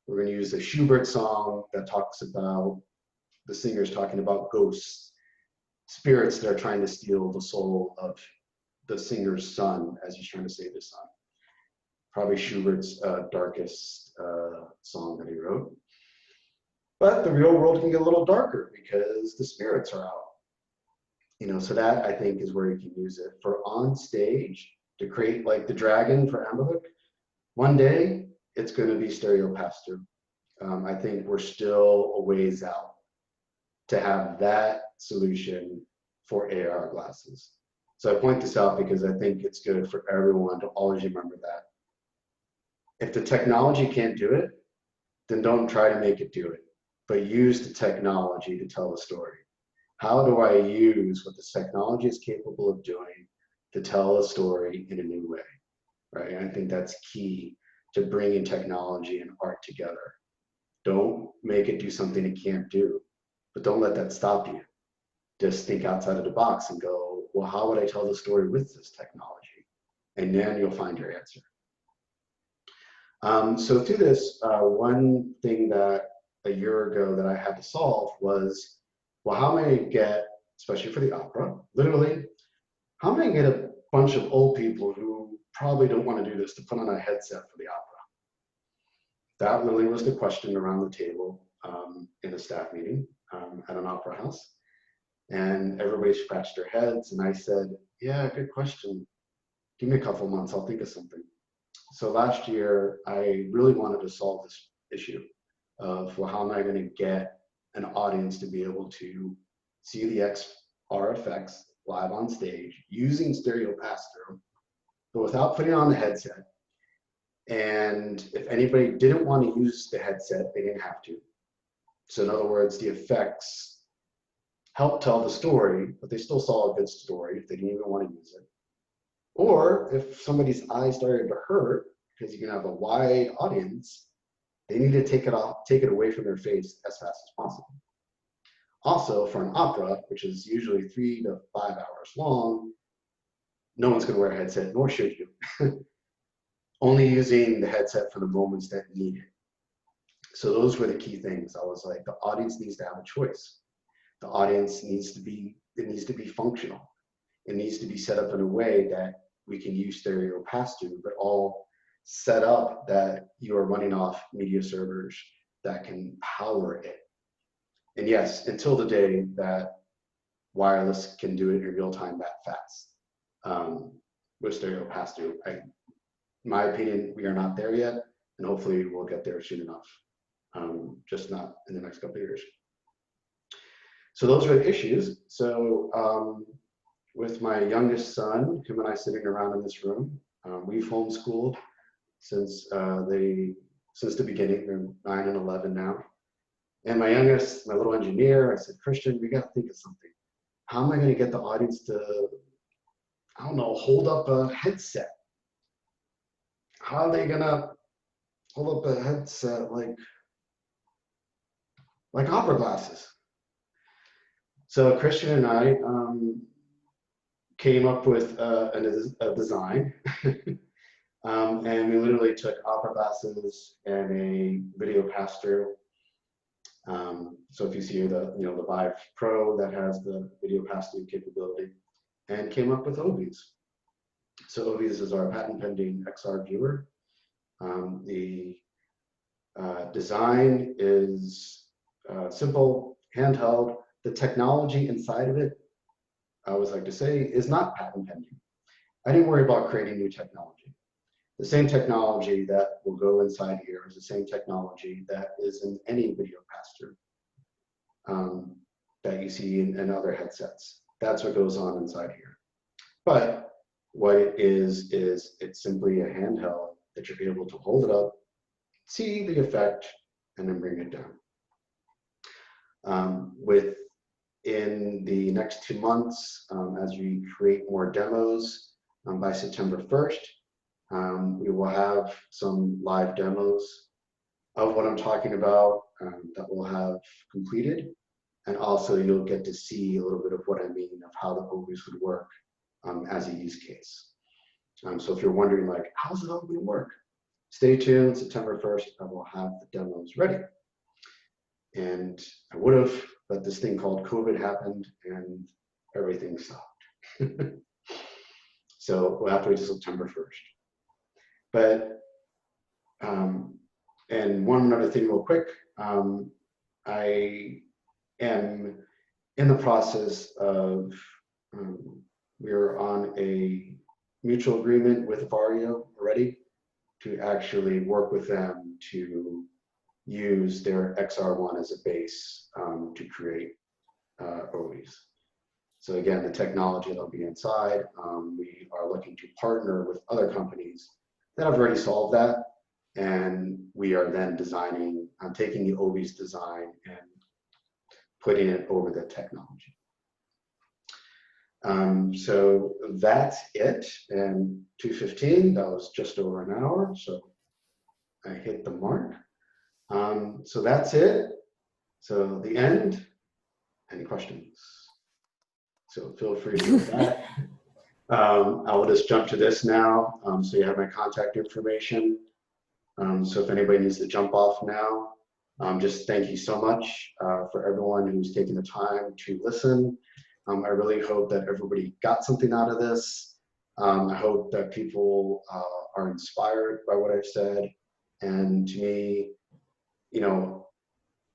we're going to use the Schubert song that talks about the singers talking about ghosts, spirits that are trying to steal the soul of the singer's son as he's trying to save his son. Probably Schubert's darkest song that he wrote. But the real world can get a little darker because the spirits are out. You know, so that I think is where you can use it for on stage to create, like the dragon for Amberhook. One day it's going to be stereo pass-through. I think we're still a ways out to have that solution for AR glasses. So I point this out because I think it's good for everyone to always remember that. If the technology can't do it, then don't try to make it do it, but use the technology to tell the story. How do I use what the technology is capable of doing to tell a story in a new way, right? And I think that's key to bringing technology and art together. Don't make it do something it can't do, but don't let that stop you. Just think outside of the box and go, well, how would I tell the story with this technology? And then you'll find your answer. So through this, one thing that a year ago that I had to solve was, well, how am I going to get, especially for the opera, literally, how am I going to get a bunch of old people who probably don't want to do this to put on a headset for the opera? That really was the question around the table in a staff meeting at an opera house. And everybody scratched their heads, and I said, yeah, good question. Give me a couple months, I'll think of something. So last year, I really wanted to solve this issue of, well, how am I going to get an audience to be able to see the XR effects live on stage using stereo pass-through, but without putting on the headset. And if anybody didn't want to use the headset, they didn't have to. So in other words, the effects help tell the story, but they still saw a good story if they didn't even want to use it. Or if somebody's eyes started to hurt, because you can have a wide audience, they need to take it away from their face as fast as possible. Also, for an opera, which is usually 3 to 5 hours long, no one's going to wear a headset, nor should you. Only using the headset for the moments that need it. So those were the key things. I was like, the audience needs to have a choice. The audience needs to be functional. It needs to be set up in a way that we can use stereo pass-through, but all set up that you are running off media servers that can power it. And yes, until the day that wireless can do it in real time that fast with stereo pass-through. In my opinion, we are not there yet, and hopefully we'll get there soon enough, just not in the next couple of years. So those are the issues. So with my youngest son, him and I sitting around in this room, we've homeschooled since the beginning. They're 9 and 11 now. And my youngest, my little engineer, I said, Christian, we got to think of something. How am I going to get the audience to, I don't know, hold up a headset? How are they going to hold up a headset like opera glasses? So Christian and I came up with a design, and we literally took opera glasses and a video pass-through. So if you see the Vive Pro that has the video pass-through capability, and came up with Ovies. So Ovies is our patent-pending XR viewer. The design is simple, handheld. The technology inside of it, I always like to say, is not patent-pending. I didn't worry about creating new technology. The same technology that will go inside here is the same technology that is in any video pass-through that you see in other headsets. That's what goes on inside here. But what it is it's simply a handheld that you're able to hold it up, see the effect, and then bring it down. Within the next 2 months, as we create more demos, by September 1st, we will have some live demos of what I'm talking about that we'll have completed. And also you'll get to see a little bit of what I mean of how the Ovies would work as a use case. So if you're wondering, like, how's it all going to work? Stay tuned. September 1st, I will have the demos ready. And I would have, but this thing called COVID happened and everything stopped. So we'll have to wait till September 1st. But, and one other thing real quick, I am in the process of, we're on a mutual agreement with Vario already to actually work with them to use their XR1 as a base to create Ovies. So again, the technology that'll be inside, we are looking to partner with other companies that have already solved that, and we are then designing, taking the Ovies design and putting it over the technology. So that's it, and 2:15, that was just over an hour, so I hit the mark. So that's it. So the end. Any questions? So feel free to do that. I will just jump to this now. So you have my contact information. So if anybody needs to jump off now, just thank you so much for everyone who's taking the time to listen. I really hope that everybody got something out of this. I hope that people are inspired by what I've said. And to me,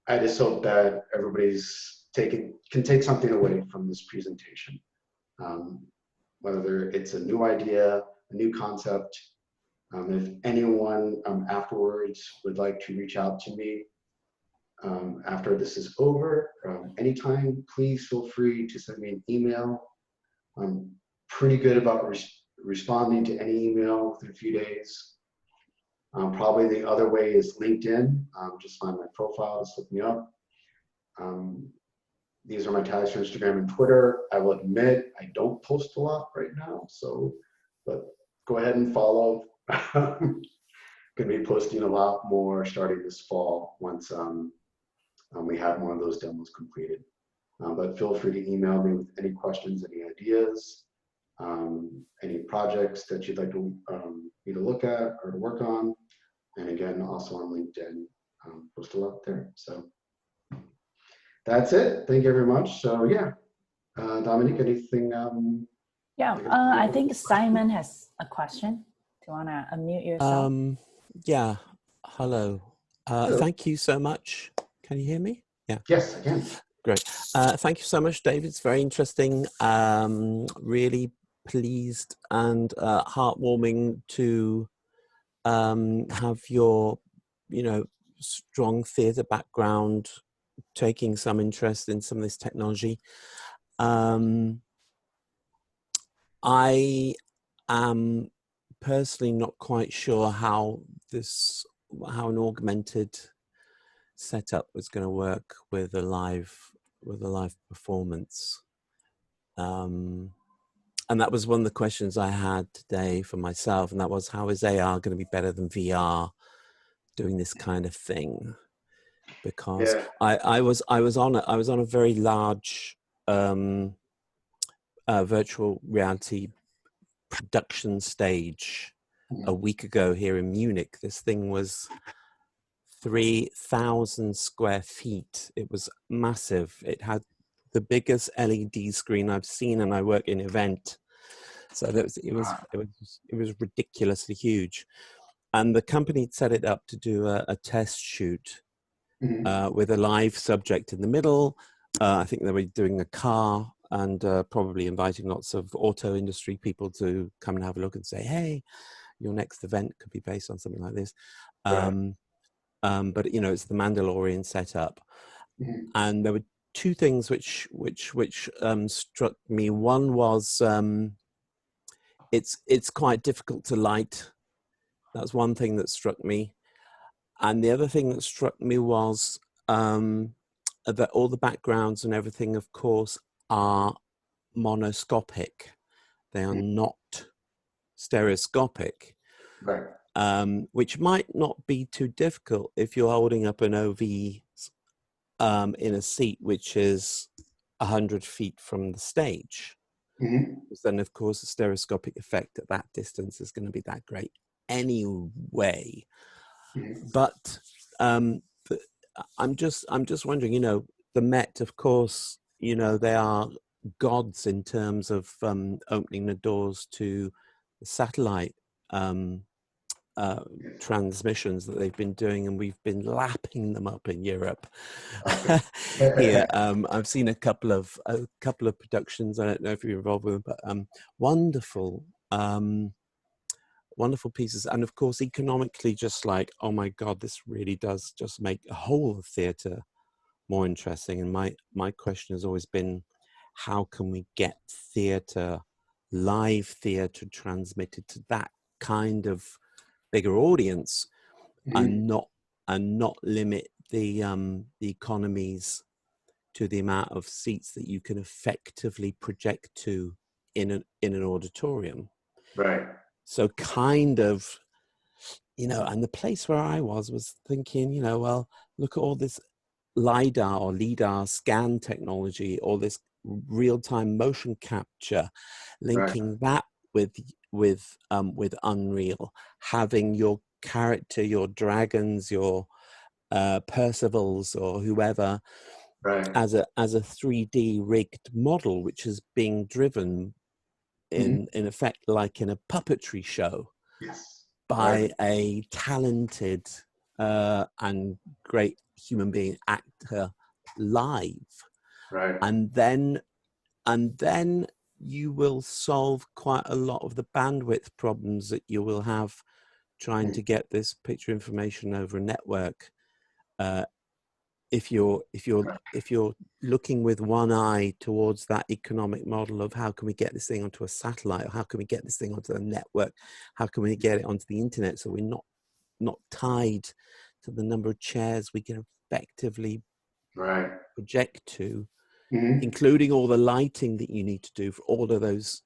I just hope that everybody's can take something away from this presentation. Whether it's a new idea, a new concept. If anyone afterwards would like to reach out to me after this is over, anytime, please feel free to send me an email. I'm pretty good about responding to any email within a few days. Probably the other way is LinkedIn. Just find my profile, just look me up. These are my tags for Instagram and Twitter. I will admit I don't post a lot right now, but go ahead and follow. Going to be posting a lot more starting this fall once we have more of those demos completed. But feel free to email me with any questions, any ideas, any projects that you'd like me to look at or to work on. And again, also on LinkedIn, post a lot there. So that's it. Thank you very much. So yeah, Dominique, anything? Yeah, I think Simon has a question. Do you want to unmute yourself? Yeah, hello. Hello. Thank you so much. Can you hear me? Yeah. Yes, I can. Great. Thank you so much, David. It's very interesting. Really pleased and heartwarming to have your, strong theatre background, taking some interest in some of this technology. I am personally not quite sure how an augmented setup was going to work with a live performance, and that was one of the questions I had today for myself, and that was, how is AR going to be better than VR doing this kind of thing? Because I was on a very large virtual reality production stage a week ago here in Munich. This thing was 3,000 square feet. It was massive. It had the biggest LED screen I've seen, and I work in event, so it was ridiculously huge. And the company set it up to do a test shoot with a live subject in the middle. I think they were doing a car, and probably inviting lots of auto industry people to come and have a look and say, hey, your next event could be based on something like this. Right. But it's the Mandalorian setup, and there were two things which struck me. One was it's quite difficult to light. That's one thing that struck me, and the other thing that struck me was that all the backgrounds and everything, of course, are monoscopic. They are not stereoscopic. Right. Which might not be too difficult if you're holding up an OV in a seat which is 100 feet from the stage. Because then, of course, the stereoscopic effect at that distance is going to be that great anyway. But I'm just wondering, the Met, of course, they are gods in terms of opening the doors to the satellite transmissions that they've been doing, and we've been lapping them up in Europe. Okay. Here, I've seen a couple of productions. I don't know if you're involved with them, but wonderful pieces, and of course, economically, just like, oh my God, this really does just make a whole theatre more interesting. And my question has always been, how can we get live theatre transmitted to that kind of bigger audience, and not limit the economies to the amount of seats that you can effectively project to in an auditorium. Right. So kind of, and the place where I was thinking, well, look at all this LiDAR scan technology, all this real-time motion capture, linking that with Unreal, having your character, your dragons, your Percivals or whoever, as a 3D rigged model, which is being driven in effect like in a puppetry show by a talented and great human being actor live. And then you will solve quite a lot of the bandwidth problems that you will have trying to get this picture information over a network. If you're looking with one eye towards that economic model of how can we get this thing onto a satellite, or how can we get this thing onto the network, how can we get it onto the internet, so we're not tied to the number of chairs we can effectively project to, including all the lighting that you need to do for all of those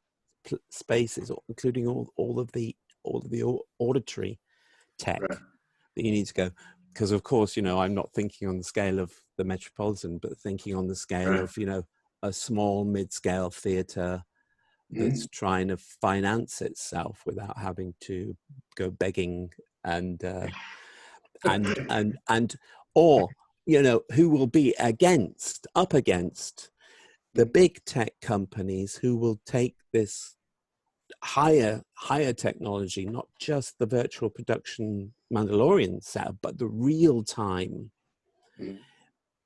spaces, including all of the auditory tech that you need to go. Because of course, I'm not thinking on the scale of the Metropolitan, but thinking on the scale of, a small mid-scale theatre that's trying to finance itself without having to go begging or you know, who will be up against the big tech companies who will take this higher technology, not just the virtual production Mandalorian setup, but the real time, you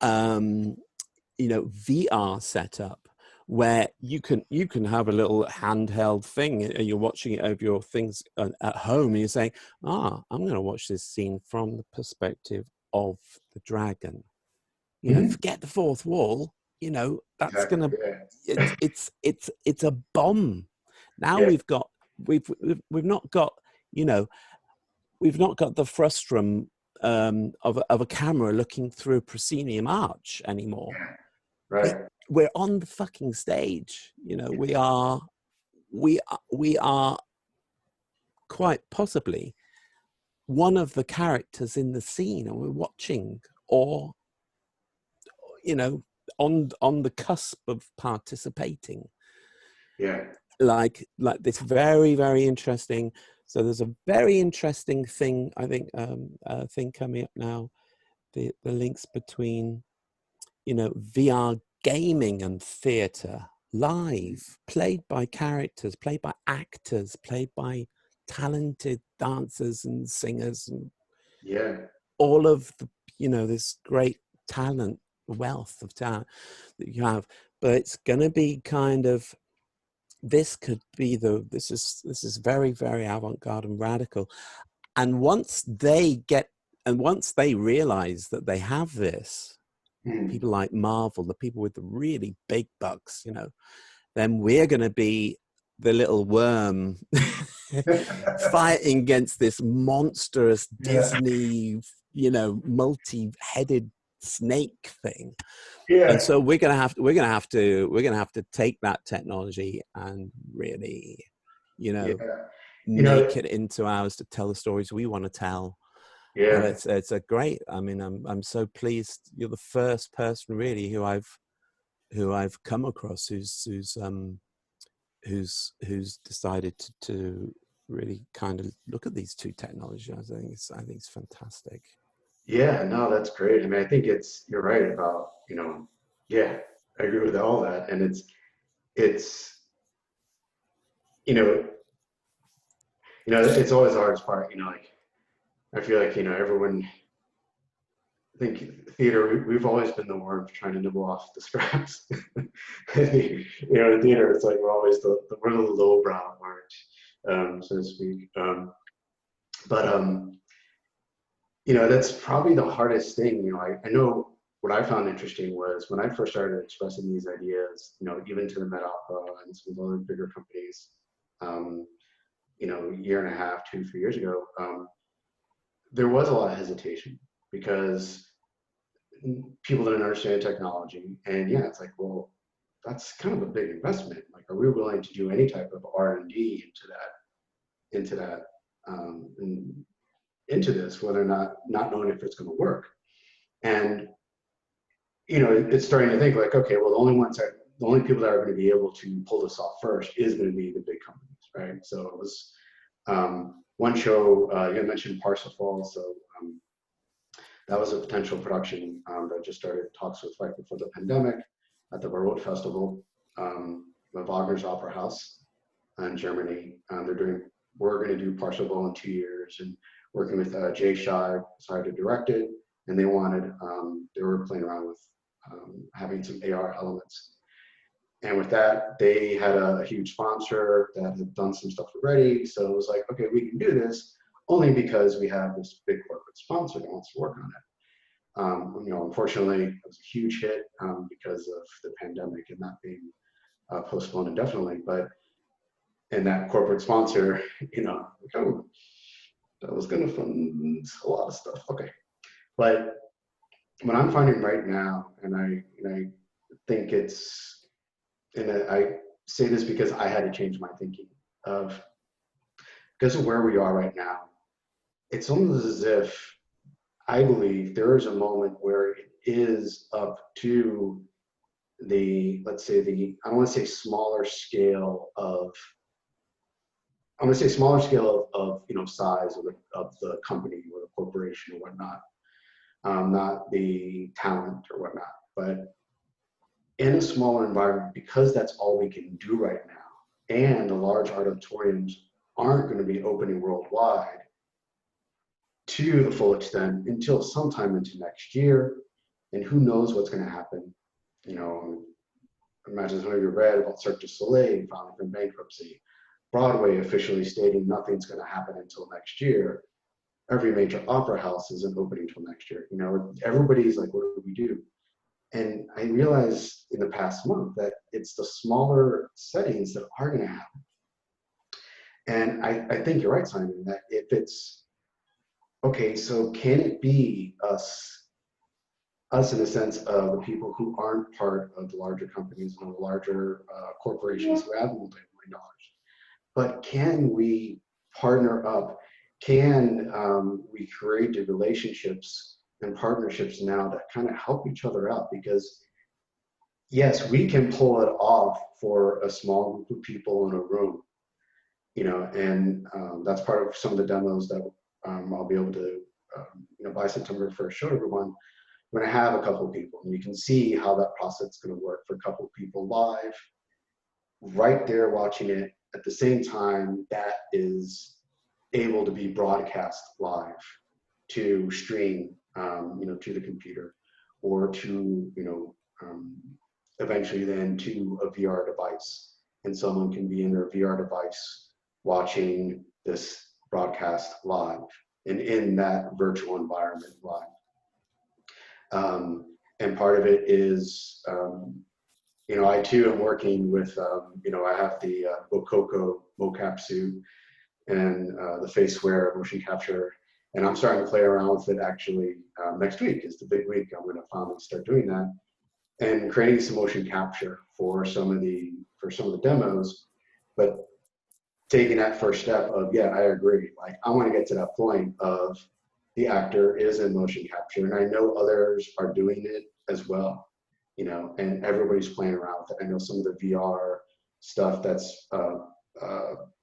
know, VR setup, where you can have a little handheld thing and you're watching it over your things at home, and you're saying, I'm going to watch this scene from the perspective of the dragon. You know, forget the fourth wall. You know, that's gonna. It's a bomb. Now we've not got, you know, we've not got the frustrum of a camera looking through a proscenium arch anymore. Right. We're on the fucking stage. You know, we are quite possibly one of the characters in the scene, and we're watching, or, you know, on the cusp of participating. Like this very, very interesting. So there's a very interesting thing, I think, thing coming up now, the links between, you know, VR gaming and theater, live, played by characters, played by actors, played by talented dancers and singers, and all of the, you know, this great talent, wealth of talent that you have. But it's going to be kind of, this could be this is very, very avant-garde and radical. And once they realize that they have this, people like Marvel, the people with the really big bucks, you know, then we're going to be the little worm fighting against this monstrous Disney, you know, multi-headed snake thing. And so we're gonna have to take that technology and really, you know, make it into ours to tell the stories we want to tell. And it's a great. I mean, I'm so pleased. You're the first person really who I've come across who's decided to really kind of look at these two technologies. I think it's fantastic. Yeah, no, that's great. I mean, I think you're right about, you know, I agree with all that. And it's, you know, it's always the hardest part, you know, like, I feel like, you know, everyone, I think theater, we've always been the worm trying to nibble off the scraps. You know, in theater, it's like we're always we're the lowbrow art, so to speak. You know, that's probably the hardest thing. You know, I know what I found interesting was when I first started expressing these ideas, you know, even to the Met Opera and some of the other bigger companies, you know, a year and a half, 2, 3 years ago, there was a lot of hesitation because people didn't understand technology. And it's like, well, that's kind of a big investment. Like, are we willing to do any type of R&D into this, whether or not knowing if it's going to work? And, you know, it's starting to think like, okay, well, the only people that are going to be able to pull this off first is going to be the big companies, right? So it was one show, you mentioned Parsifal, so that was a potential production that just started talks with right before the pandemic at the Bayreuth Festival, Wagner's Opera House in Germany. We're going to do Parsifal in 2 years, and working with Jay Shai decided to direct it, and they were playing around with having some AR elements. And with that, they had a huge sponsor that had done some stuff already. So it was like, okay, we can do this only because we have this big corporate sponsor that wants to work on it. You know, unfortunately, it was a huge hit because of the pandemic and that being postponed indefinitely. But and that corporate sponsor, you know, that was going to fund a lot of stuff. Okay, but what I'm finding right now, and I think it's, and I say this because I had to change my thinking because of where we are right now. It's almost as if I believe there is a moment where it is up to let's say I don't want to say smaller scale of, I'm going to say smaller scale of you know, size of the company or the corporation or whatnot, not the talent or whatnot. But in a smaller environment, because that's all we can do right now, and the large auditoriums aren't going to be opening worldwide to the full extent until sometime into next year, and who knows what's going to happen. You know, imagine some of you read about Cirque du Soleil filing for bankruptcy, Broadway officially stating nothing's going to happen until next year. Every major opera house isn't opening until next year. You know, everybody's like, what do we do? And I realized in the past month that it's the smaller settings that are going to happen. And I think you're right, Simon, that if it's, okay, so can it be us in the sense of the people who aren't part of the larger companies and the larger corporations who have multi-million dollars, but can we partner up? Can we create the relationships and partnerships now that kind of help each other out? Because yes, we can pull it off for a small group of people in a room, you know, and that's part of some of the demos that I'll be able to, you know, by September 1st, show everyone. We're going to have a couple of people, and you can see how that process is going to work for a couple of people live, right there watching it at the same time that is able to be broadcast live to stream, you know, to the computer, or to, you know, eventually then to a VR device, and someone can be in their VR device watching this broadcast live and in that virtual environment live. And part of it is, you know, I too am working with, you know, I have the Bokoko mocap suit and the faceware motion capture, and I'm starting to play around with it actually. Next week is the big week. I'm going to finally start doing that and creating some motion capture for some of the demos, but taking that first step of, yeah, I agree. Like, I want to get to that point of the actor is in motion capture, and I know others are doing it as well, you know, and everybody's playing around with it. I know some of the VR stuff that's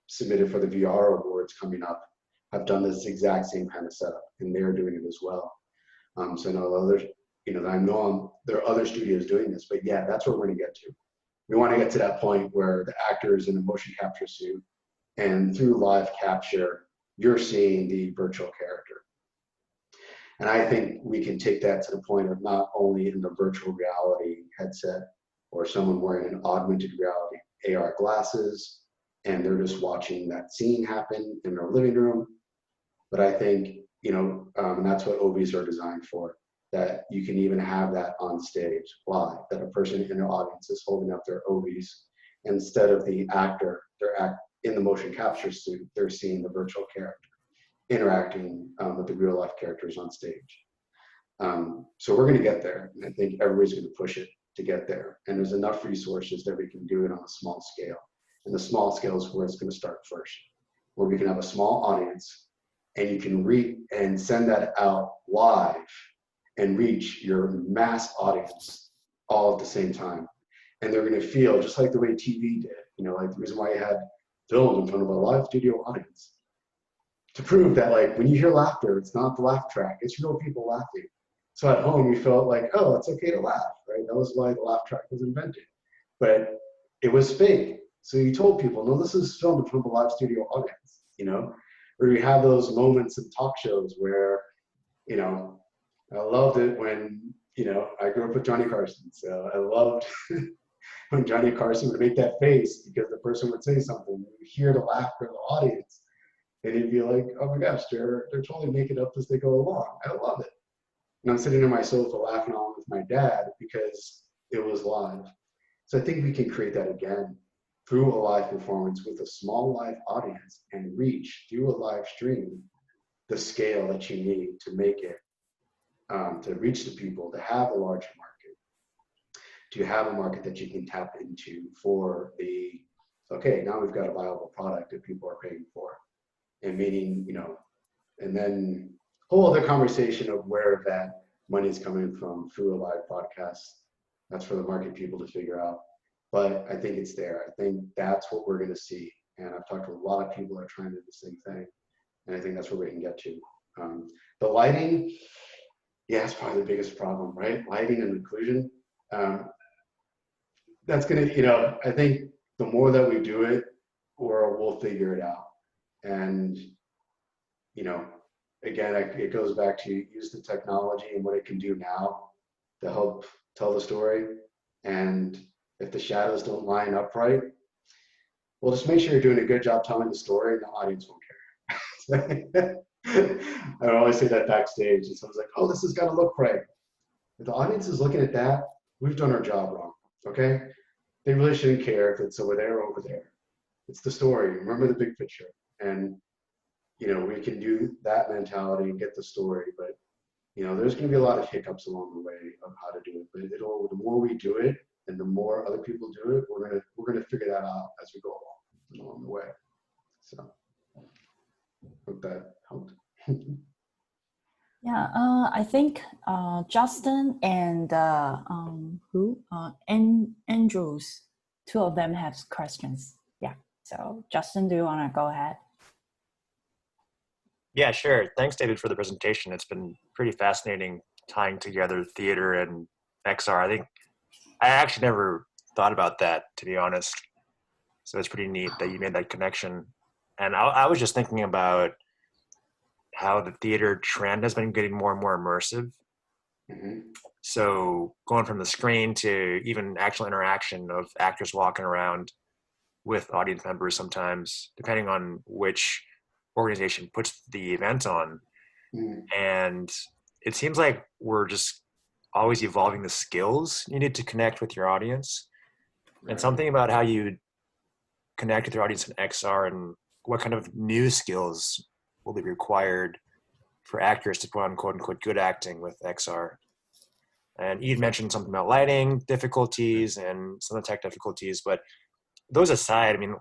submitted for the VR awards coming up have done this exact same kind of setup, and they're doing it as well. So I know others, you know, I know there are other studios doing this, but yeah, that's what we're going to get to. We want to get to that point where the actor is in a motion capture suit, and through live capture, you're seeing the virtual character. And I think we can take that to the point of not only in the virtual reality headset or someone wearing an augmented reality AR glasses, and they're just watching that scene happen in their living room. But I think, you know, and that's what OVs are designed for, that you can even have that on stage live, that a person in the audience is holding up their OVs. Instead of the actor, they're in the motion capture suit, they're seeing the virtual character interacting with the real life characters on stage. So we're going to get there, and I think everybody's going to push it to get there. And there's enough resources that we can do it on a small scale. And the small scale is where it's going to start first, where we can have a small audience, and you can read and send that out live and reach your mass audience all at the same time. And they're going to feel just like the way TV did, you know, like the reason why you had filmed in front of a live studio audience, to prove that, like, when you hear laughter, it's not the laugh track, it's real people laughing. So at home, you felt like, oh, it's okay to laugh, right? That was why the laugh track was invented. But it was fake. So you told people, no, this is filmed in front of a live studio audience, you know? Or you have those moments in talk shows where, you know, I loved it when, you know, I grew up with Johnny Carson. So I loved when Johnny Carson would make that face because the person would say something. You would hear the laughter of the audience. And you'd be like, oh my gosh, they're totally making it up as they go along. I love it. And I'm sitting on my sofa laughing along with my dad because it was live. So I think we can create that again through a live performance with a small live audience and reach through a live stream the scale that you need to make it, to reach the people, to have a large market, to have a market that you can tap into for the, okay, now we've got a viable product that people are paying for. And meaning, you know, and then whole other conversation of where that money is coming from through a live podcast. That's for the market people to figure out. But I think it's there. I think that's what we're going to see. And I've talked to a lot of people that are trying to do the same thing. And I think that's where we can get to. The lighting, yeah, that's probably the biggest problem, right? Lighting and occlusion. That's gonna, I think the more that we do it, or we'll figure it out. And, again, it goes back to use the technology and what it can do now to help tell the story. And if the shadows don't line up right, well, just make sure you're doing a good job telling the story and the audience won't care. I always say that backstage, and someone's like, oh, this has got to look right. If the audience is looking at that, we've done our job wrong, okay? They really shouldn't care if it's over there or over there. It's the story. Remember the big picture. And, we can do that mentality and get the story, but, there's going to be a lot of hiccups along the way of how to do it. But the more we do it and the more other people do it, we're going to figure that out as we go along the way. So hope that helped. Yeah, I think Justin and Andrews, two of them have questions. Yeah. So Justin, do you want to go ahead? Yeah, sure. Thanks, David, for the presentation. It's been pretty fascinating tying together theater and XR. I think I actually never thought about that, to be honest. So it's pretty neat that you made that connection. And I was just thinking about how the theater trend has been getting more and more immersive. Mm-hmm. So going from the screen to even actual interaction of actors walking around with audience members sometimes, depending on which organization puts the event on. Mm-hmm. And it seems like we're just always evolving the skills needed to connect with your audience. Right. And something about how you connect with your audience in XR and what kind of new skills will be required for actors to put on quote unquote good acting with XR. And you'd mentioned something about lighting difficulties and some of the tech difficulties, but those aside, I mean,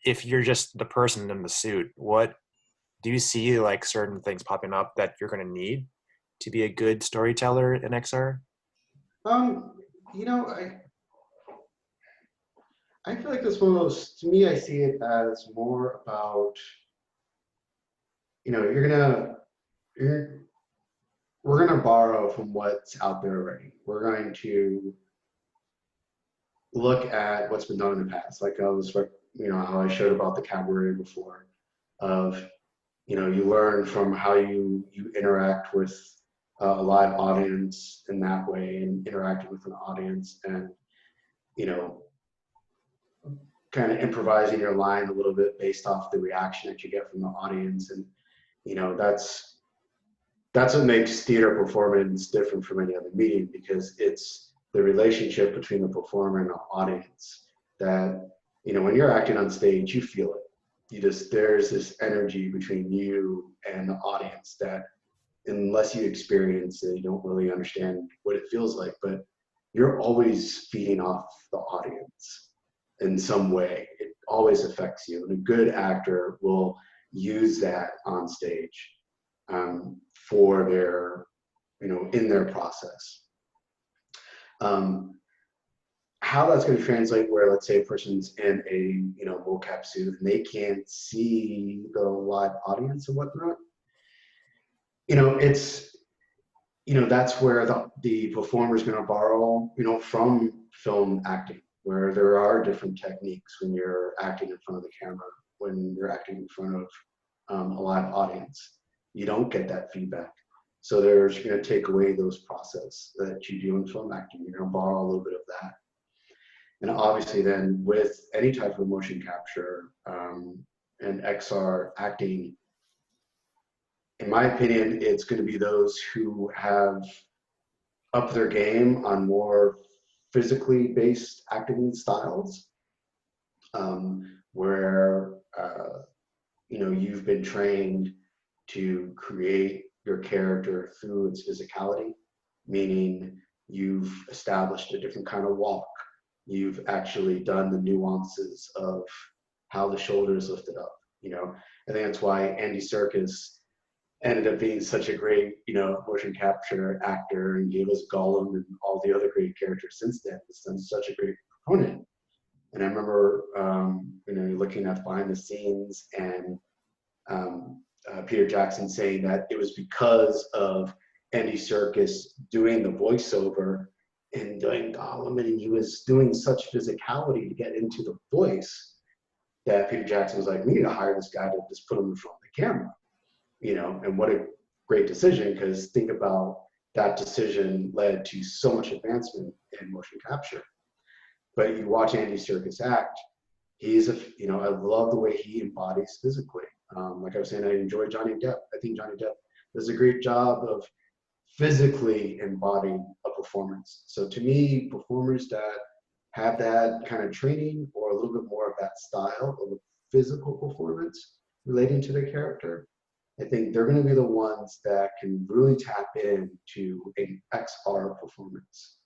if you're just the person in the suit, what do you see like certain things popping up that you're going to need to be a good storyteller in XR? I feel like this one of those, to me, I see it as more about, we're going to borrow from what's out there already. We're going to look at what's been done in the past. Like how I showed about the cabaret before of, you learn from how you interact with a live audience in that way and interacting with an audience and, kind of improvising your line a little bit based off the reaction that you get from the audience. And, that's what makes theater performance different from any other medium, because it's the relationship between the performer and the audience that, when you're acting on stage, you feel it. There's this energy between you and the audience that unless you experience it, you don't really understand what it feels like, but you're always feeding off the audience in some way. It always affects you. And a good actor will use that on stage for their, in their process. How that's going to translate where, let's say, a person's in a mocap suit and they can't see the live audience and whatnot. It's that's where the performer is going to borrow from film acting, where there are different techniques when you're acting in front of the camera, when you're acting in front of a live audience. You don't get that feedback. So you're going to take away those processes that you do in film acting. You're going to borrow a little bit of that. And obviously then with any type of motion capture and XR acting, in my opinion, it's going to be those who have upped their game on more physically based acting styles, where you've been trained to create your character through its physicality, meaning you've established a different kind of walk. You've actually done the nuances of how the shoulder is lifted up. I think that's why Andy Serkis ended up being such a great, motion capture actor and gave us Gollum and all the other great characters since then. He's done such a great component. And I remember, looking at behind the scenes and Peter Jackson saying that it was because of Andy Serkis doing the voiceover and doing Gollum, and he was doing such physicality to get into the voice that Peter Jackson was like, we need to hire this guy to just put him in front of the camera, you know. And what a great decision, because think about that decision led to so much advancement in motion capture. But you watch Andy Serkis act, he's a, you know, I love the way he embodies physically. Like I was saying, I enjoy Johnny Depp. I think Johnny Depp does a great job of physically embodying a performance. So to me, performers that have that kind of training or a little bit more of that style of a physical performance relating to their character, I think they're going to be the ones that can really tap into an XR performance,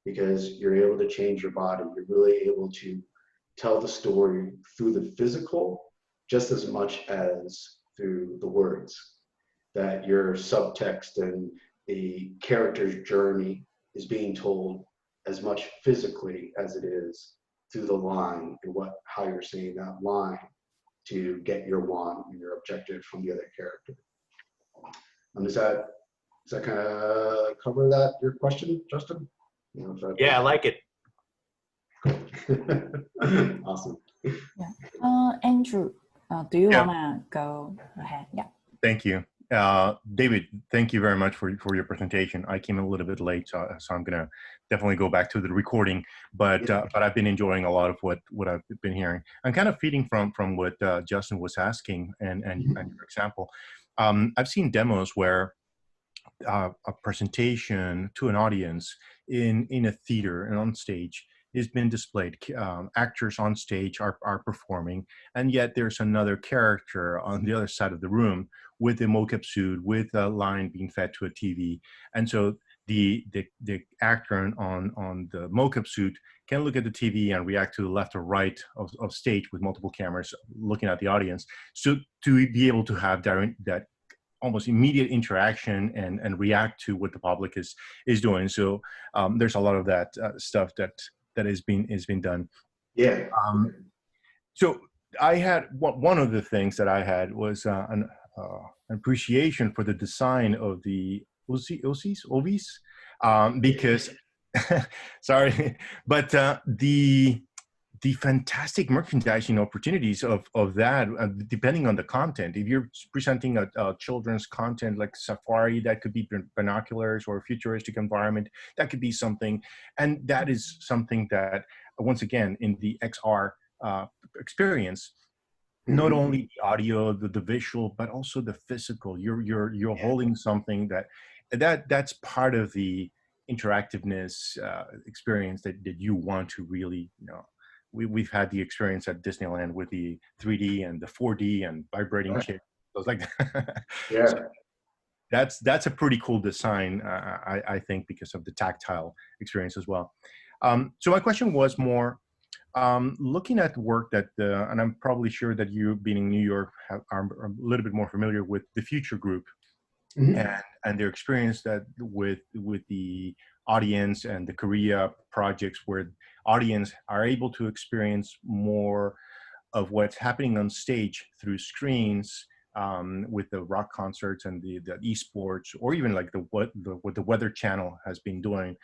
because you're able to change your body. You're really able to tell the story through the physical just as much as through the words. That your subtext and the character's journey is being told as much physically as it is through the line and how you're saying that line to get your want and your objective from the other character. Does that kind of cover that, your question, Justin? You know, Yeah, I like it. Awesome. Yeah. Andrew, do you Yeah. wanna go ahead? Yeah. Thank you. David, thank you very much for your presentation. I came a little bit late, so I'm going to definitely go back to the recording, but I've been enjoying a lot of what I've been hearing. I'm kind of feeding from what Justin was asking and your example. I've seen demos where a presentation to an audience in a theater and on stage has been displayed. Actors on stage are performing, and yet there's another character on the other side of the room with a mocap suit, with a line being fed to a TV. And so the actor on the mocap suit can look at the TV and react to the left or right of stage with multiple cameras looking at the audience. So to be able to have that almost immediate interaction and react to what the public is doing. So there's a lot of that stuff that has been done. Yeah. So I had one of the things that I had was an appreciation for the design of the OVs, because sorry, but the fantastic merchandising opportunities of that, depending on the content. If you're presenting a children's content like safari, that could be binoculars, or a futuristic environment, that could be something. And that is something that, once again, in the XR experience, not only the audio, the visual, but also the physical. You're holding something that's part of the interactiveness experience that you want to really, you know. We've had the experience at Disneyland with the 3D and the 4D and vibrating chairs. I was like, Yeah. So that's a pretty cool design, I think, because of the tactile experience as well. So my question was more, looking at work that, and I'm probably sure that you, being in New York, are a little bit more familiar with the Future Group and their experience that with the audience and the Korea projects, where audience are able to experience more of what's happening on stage through screens, with the rock concerts and the esports, or even like what the Weather Channel has been doing.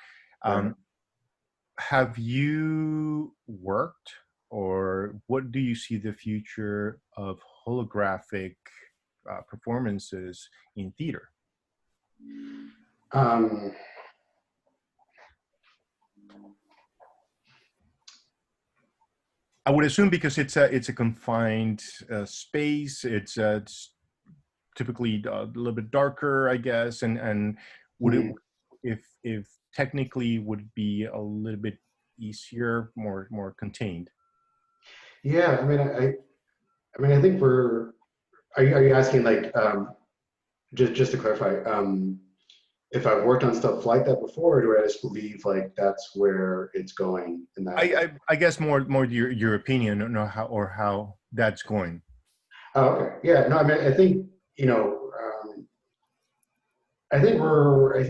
Have you worked, or what do you see the future of holographic performances in theater? I would assume because it's a confined space. It's typically a little bit darker, I guess, and would it, if technically, would it be a little bit easier, more contained? Yeah, I mean, I think are you asking, like, just to clarify, if I've worked on stuff like that before, or do I just believe like that's where it's going? In that, I guess more your opinion on how that's going. Oh, okay. Yeah. No, I mean, I think, you know, I think we're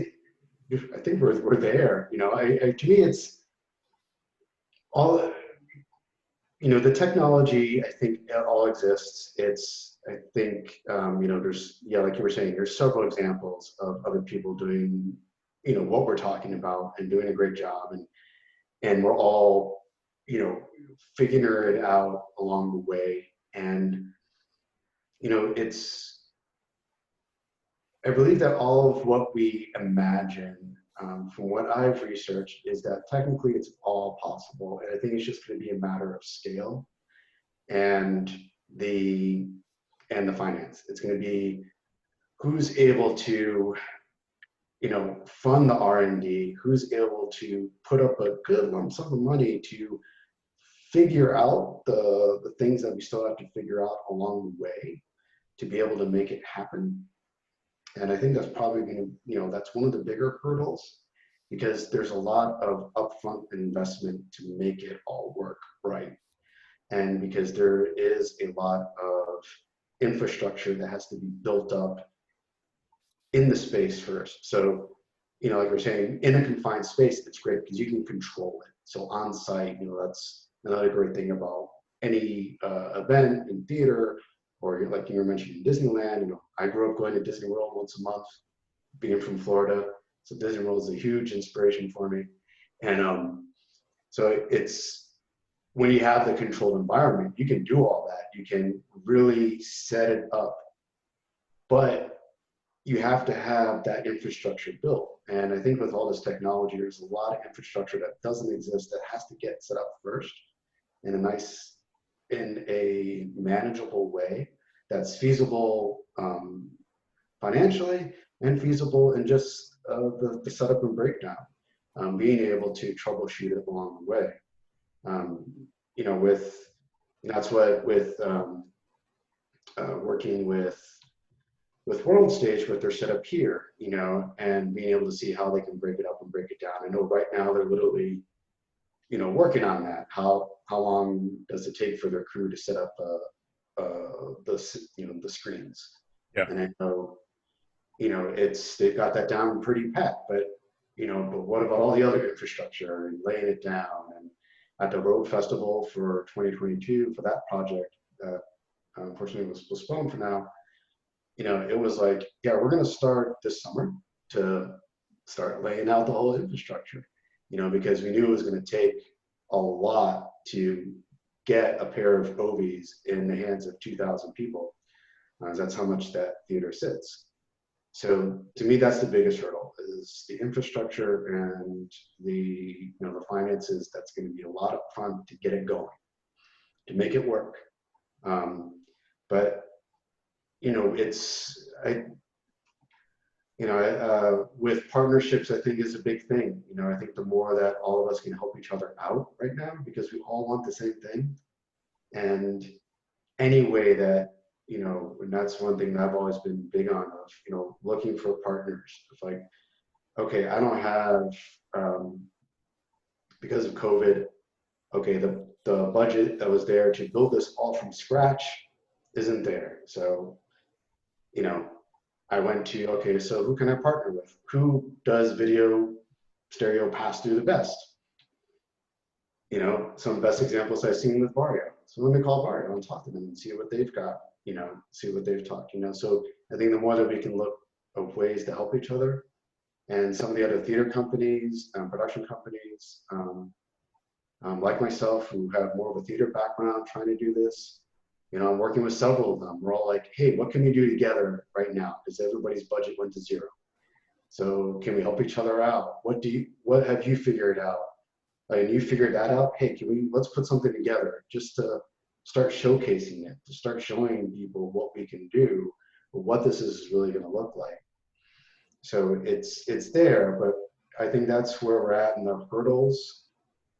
there. You know, to me, it's all. You know, the technology, I think it all exists. It's I think, there's, like you were saying, there's several examples of other people doing, what we're talking about and doing a great job. And we're all, figuring it out along the way. And, I believe that all of what we imagine, from what I've researched, is that technically it's all possible. And I think it's just going to be a matter of scale and the finance. It's going to be who's able to, fund the R&D, who's able to put up a good lump sum of money to figure out the things that we still have to figure out along the way to be able to make it happen. And I think that's probably going to, that's one of the bigger hurdles, because there's a lot of upfront investment to make it all work right. And because there is a lot of infrastructure that has to be built up in the space first. So, like we're saying, in a confined space, it's great because you can control it. So on site, that's another great thing about any event in theater, or like you were mentioning Disneyland. I grew up going to Disney World once a month, being from Florida. So Disney World is a huge inspiration for me. And so it's, when you have the controlled environment, you can do all that. You can really set it up, but you have to have that infrastructure built. And I think with all this technology, there's a lot of infrastructure that doesn't exist that has to get set up first in a manageable way that's feasible financially and feasible in just the setup and breakdown, being able to troubleshoot it along the way. That's what working with World Stage, with their setup here, and being able to see how they can break it up and break it down. I know right now they're literally, working on that. How long does it take for their crew to set up the screens? Yeah. And I know, they've got that down pretty pat, but what about all the other infrastructure and laying it down? And at the Road Festival for 2022, for that project that unfortunately was postponed for now, it was like, yeah, we're going to start this summer to start laying out the whole infrastructure, because we knew it was going to take a lot to get a pair of Ovies in the hands of 2,000 people. That's how much that theater sits. So to me, that's the biggest hurdle, is the infrastructure and the finances. That's going to be a lot up front to get it going, to make it work. But with partnerships, I think is a big thing. I think the more that all of us can help each other out right now, because we all want the same thing. And any way that, and that's one thing that I've always been big on, of, looking for partners. It's like, okay, I don't have, because of COVID, okay, the budget that was there to build this all from scratch isn't there. So, I went to, okay, so who can I partner with? Who does video stereo pass through the best? Some of the best examples I've seen with Barrio. So let me call Barrio and talk to them and see what they've got, see what they've taught, So I think the more that we can look of ways to help each other, and some of the other theater companies, production companies, like myself, who have more of a theater background trying to do this, I'm working with several of them. We're all like, hey, what can we do together right now? Because everybody's budget went to zero. So can we help each other out? What have you figured out? And you figured that out? Hey, let's put something together just to start showcasing it, to start showing people what we can do, what this is really going to look like. So it's there, but I think that's where we're at in the hurdles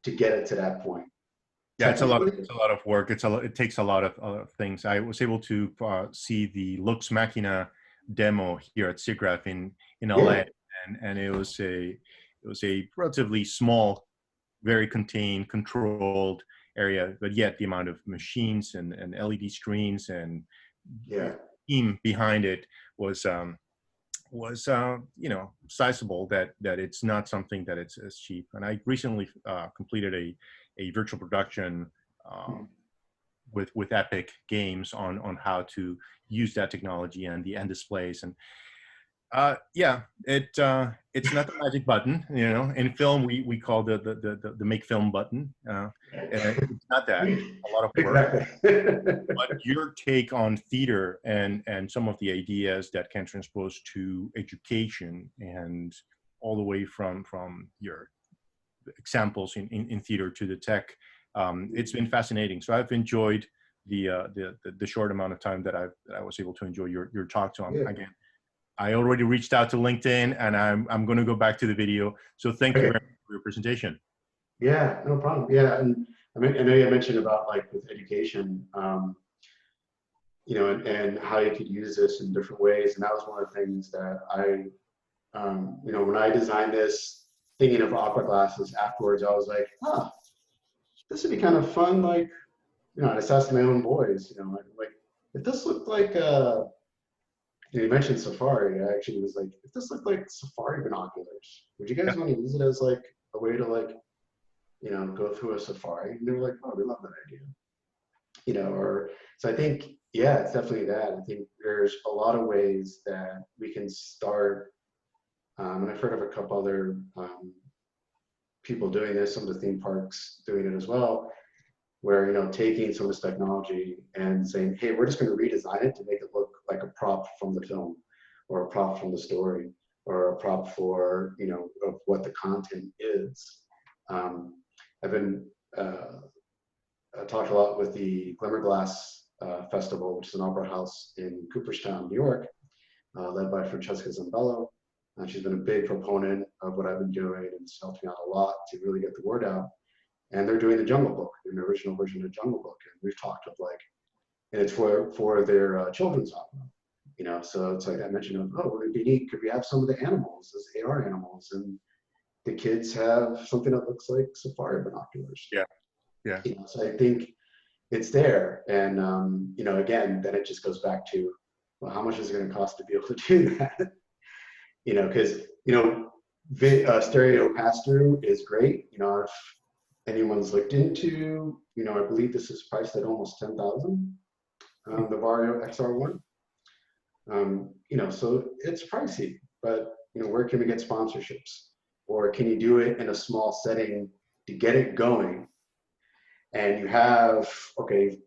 to get it to that point. Yeah, it's a lot of work. It takes a lot of things. I was able to see the Lux Machina demo here at SIGGRAPH in LA, and it was a relatively small, very contained, controlled area, but yet the amount of machines and LED screens and team behind it was sizable. That it's not something that it's as cheap. And I recently completed a virtual production with Epic Games on how to use that technology and the end displays. And yeah, it's not the magic button. You know, in film we call the make film button. It's not that. A lot of work. Exactly. But your take on theater and some of the ideas that can transpose to education and all the way from your examples in theater to the tech, it's been fascinating. So I've enjoyed the short amount of time that I was able to enjoy your talk. So again, I already reached out to LinkedIn, and I'm going to go back to the video. So thank you very much for your presentation. Yeah, no problem. Yeah, and I mean, I know you mentioned about like with education, you know, and how you could use this in different ways. And that was one of the things that you know, when I designed this, thinking of opera glasses afterwards, I was like, huh, this would be kind of fun. Like, you know, I just asked my own boys, you know, like if this looked like, you mentioned safari. I actually was like, if this looked like safari binoculars, would you guys want to use it as like a way to like, you know, go through a safari? And they were like, oh, we love that idea. You know, or so I think, yeah, it's definitely that. I think there's a lot of ways that we can start. And I've heard of a couple other people doing this, some of the theme parks doing it as well, where, you know, taking some of this technology and saying, hey, we're just going to redesign it to make it look like a prop from the film, or a prop from the story, or a prop for, you know, of what the content is. I've been I talked a lot with the Glimmerglass Festival, which is an opera house in Cooperstown, New York, led by Francesca Zambello. She's been a big proponent of what I've been doing, and it's helped me out a lot to really get the word out. And they're doing the Jungle Book, an original version of Jungle Book. And we've talked of like, and it's for their children's opera, you know. So it's like I mentioned, of, oh, would it be neat? Could we have some of the animals as AR animals, and the kids have something that looks like safari binoculars? Yeah, yeah. You know, so I think it's there, and you know, again, then it just goes back to, well, how much is it going to cost to be able to do that? You know, because, you know, stereo pass-through is great. You know, if anyone's looked into, you know, I believe this is priced at almost 10,000, the Vario XR1. You know, so it's pricey, but, you know, where can we get sponsorships? Or can you do it in a small setting to get it going? And you have, okay,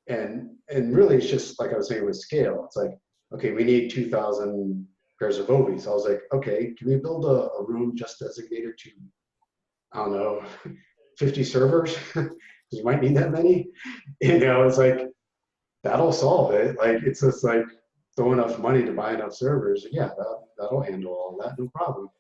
and really it's just like I was saying with scale. It's like, okay, we need 2,000 pairs of Ovies. I was like, okay, can we build a room just designated to, I don't know, 50 servers? Because you might need that many. You know, it's like, that'll solve it. Like, it's just like, throw enough money to buy enough servers. Yeah, that'll handle all that, no problem.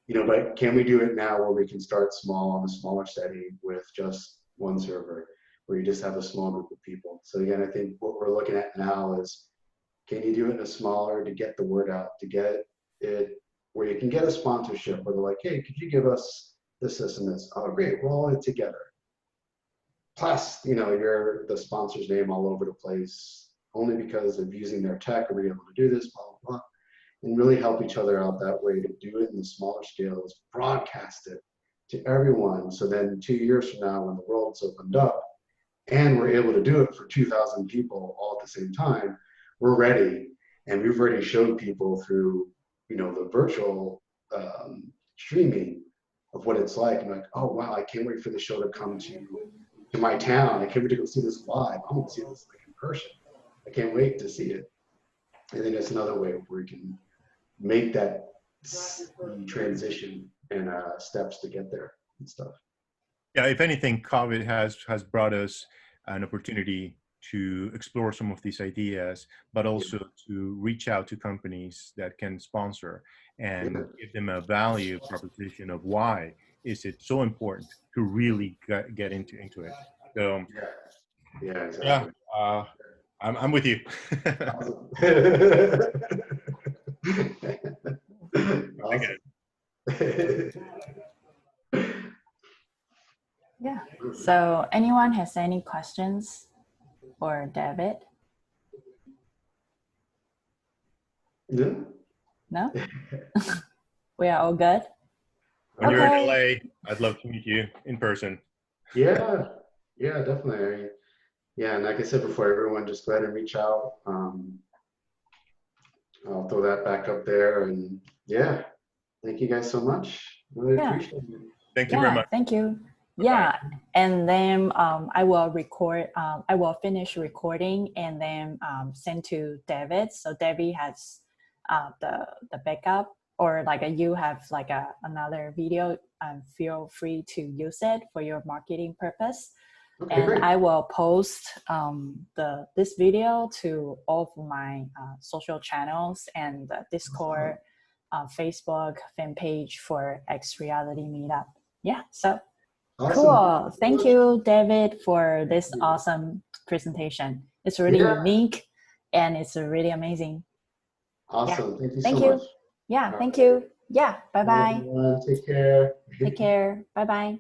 You know, but can we do it now where we can start small on a smaller setting with just one server, where you just have a small group of people? So again, I think what we're looking at now is, can you do it in a smaller, to get the word out, to get it where you can get a sponsorship where they're like, hey, could you give us this, this, and this? Oh, great, we're all in it together. Plus, you know, you're the sponsor's name all over the place, only because of using their tech, are we able to do this, blah, blah, blah. And really help each other out that way, to do it in the smaller scales, broadcast it to everyone. So then 2 years from now, when the world's opened up and we're able to do it for 2,000 people all at the same time, we're ready. And we've already showed people through, you know, the virtual streaming of what it's like. I'm like, oh, wow, I can't wait for the show to come to my town. I can't wait to go see this live. I'm going to see this like in person. I can't wait to see it. I think that's another way where we can make that transition and steps to get there and stuff. Yeah, if anything, COVID has brought us an opportunity to explore some of these ideas, but also to reach out to companies that can sponsor and give them a value proposition of why is it so important to really get into it. So yeah, exactly. Yeah, I'm with you. Awesome. Yeah. So anyone has any questions for David? No? No? We are all good? When you're in LA, I'd love to meet you in person. Yeah, definitely. I mean, Yeah, and like I said before, everyone just go ahead and reach out. I'll throw that back up there, and yeah, thank you guys so much. Really Yeah. appreciate it. Thank you very much. Thank you. Bye-bye. Yeah, and then I will record. I will finish recording and then send to David. So David has the backup, or like you have like another video. Feel free to use it for your marketing purpose. Okay, And great. I will post this video to all of my social channels and the Discord, Facebook fan page for X Reality Meetup. Yeah, so Awesome. cool. Thank so you, David, for this awesome presentation. It's really Yeah. unique and it's really amazing. Awesome. Thank you Thank so you. much. Yeah, All thank right. you. Yeah, bye-bye. Everyone, take care. Take care. Bye-bye.